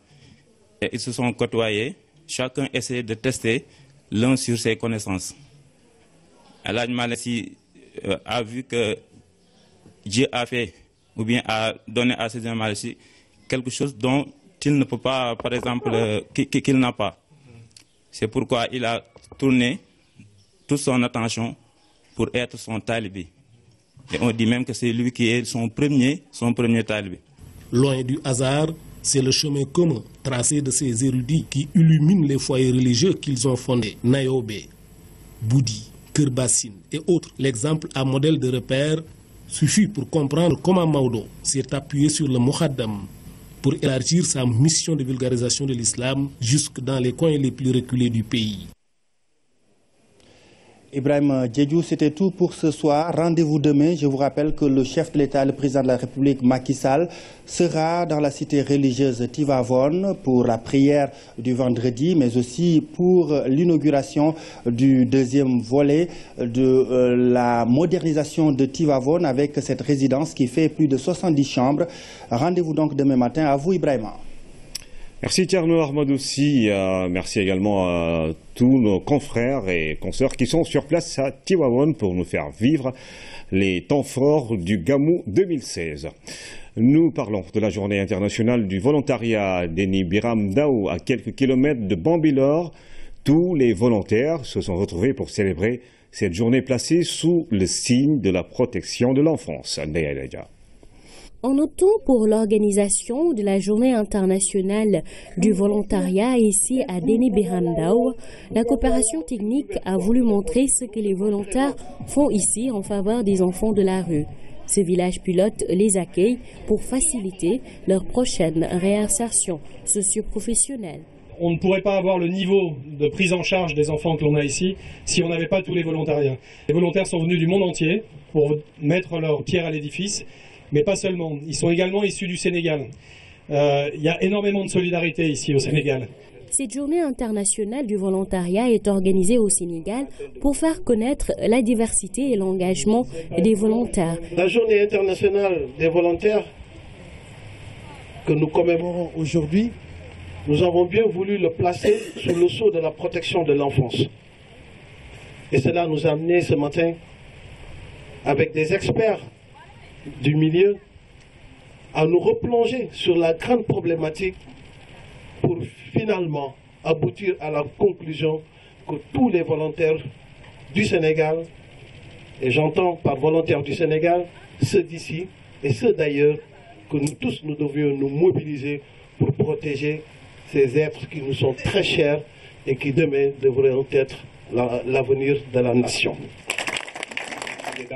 S18: Et ils se sont côtoyés, chacun essayait de tester l'un sur ses connaissances. El Hadj Malick Sy a vu que Dieu a fait, ou bien a donné à Seydi Malick Sy quelque chose dont il ne peut pas, par exemple, qu'il n'a pas. C'est pourquoi il a tourné toute son attention pour être son talibé. Et on dit même que c'est lui qui est son premier talibé.
S27: Loin du hasard, c'est le chemin commun tracé de ces érudits qui illuminent les foyers religieux qu'ils ont fondés. Nayobe, Boudi, Keur Bassine et autres. L'exemple à modèle de repère suffit pour comprendre comment Maodo s'est appuyé sur le Mouhaddam pour élargir sa mission de vulgarisation de l'islam jusque dans les coins les plus reculés du pays.
S26: Ibrahim Diédhiou, c'était tout pour ce soir. Rendez-vous demain. Je vous rappelle que le chef de l'État, le président de la République, Macky Sall, sera dans la cité religieuse Tivaouane pour la prière du vendredi, mais aussi pour l'inauguration du deuxième volet de la modernisation de Tivaouane avec cette résidence qui fait plus de 70 chambres. Rendez-vous donc demain matin. À vous, Ibrahim.
S1: Merci Thierno Ahmadoussi, merci également à tous nos confrères et consoeurs qui sont sur place à Tivaouane pour nous faire vivre les temps forts du Gamou 2016. Nous parlons de la journée internationale du volontariat d'Eni Biram Ndao à quelques kilomètres de Bambilor. Tous les volontaires se sont retrouvés pour célébrer cette journée placée sous le signe de la protection de l'enfance.
S11: En notant pour l'organisation de la Journée internationale du volontariat ici à Déni Birandao, la coopération technique a voulu montrer ce que les volontaires font ici en faveur des enfants de la rue. Ce village pilote les accueille pour faciliter leur prochaine réinsertion socio-professionnelle.
S20: On ne pourrait pas avoir le niveau de prise en charge des enfants que l'on a ici si on n'avait pas tous les volontariats. Les volontaires sont venus du monde entier pour mettre leur pierre à l'édifice. Mais pas seulement, ils sont également issus du Sénégal. Il y a énormément de solidarité ici au Sénégal.
S11: Cette journée internationale du volontariat est organisée au Sénégal pour faire connaître la diversité et l'engagement des volontaires.
S21: La journée internationale des volontaires que nous commémorons aujourd'hui, nous avons bien voulu le placer sous le sceau de la protection de l'enfance. Et cela nous a amené ce matin avec des experts du milieu à nous replonger sur la grande problématique pour finalement aboutir à la conclusion que tous les volontaires du Sénégal, et j'entends par volontaires du Sénégal, ceux d'ici et ceux d'ailleurs, que nous tous nous devions nous mobiliser pour protéger ces êtres qui nous sont très chers et qui demain devraient être l'avenir de la nation.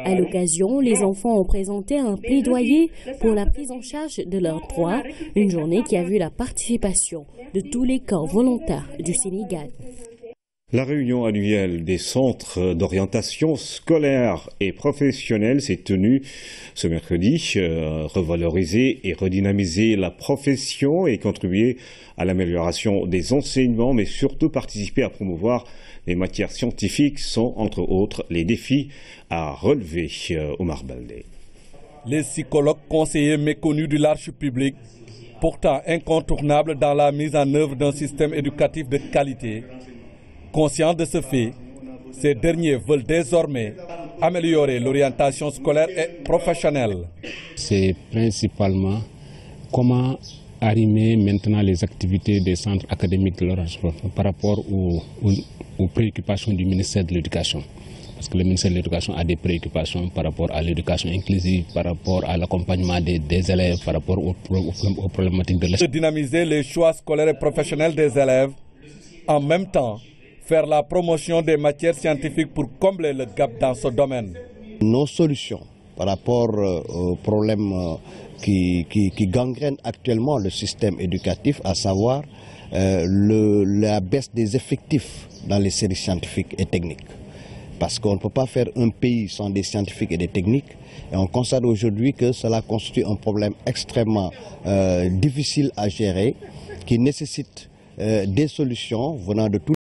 S11: À l'occasion, les enfants ont présenté un plaidoyer pour la prise en charge de leurs droits, une journée qui a vu la participation de tous les corps volontaires du Sénégal.
S1: La réunion annuelle des centres d'orientation scolaire et professionnelle s'est tenue ce mercredi. Revaloriser et redynamiser la profession et contribuer à l'amélioration des enseignements, mais surtout participer à promouvoir les matières scientifiques sont, entre autres, les défis à relever. Omar Baldé.
S22: Les psychologues conseillers méconnus du large public, pourtant incontournables dans la mise en œuvre d'un système éducatif de qualité. Conscients de ce fait, ces derniers veulent désormais améliorer l'orientation scolaire et professionnelle.
S17: C'est principalement comment arrimer maintenant les activités des centres académiques de l'orientation par rapport aux préoccupations du ministère de l'Éducation. Parce que le ministère de l'Éducation a des préoccupations par rapport à l'éducation inclusive, par rapport à l'accompagnement des élèves, par rapport aux problématiques de l'école.
S22: Dynamiser les choix scolaires et professionnels des élèves, en même temps faire la promotion des matières scientifiques pour combler le gap dans ce domaine.
S23: Nos solutions par rapport aux problèmes qui gangrènent actuellement le système éducatif, à savoir la baisse des effectifs dans les séries scientifiques et techniques. Parce qu'on ne peut pas faire un pays sans des scientifiques et des techniques. Et on constate aujourd'hui que cela constitue un problème extrêmement difficile à gérer, qui nécessite des solutions venant de tous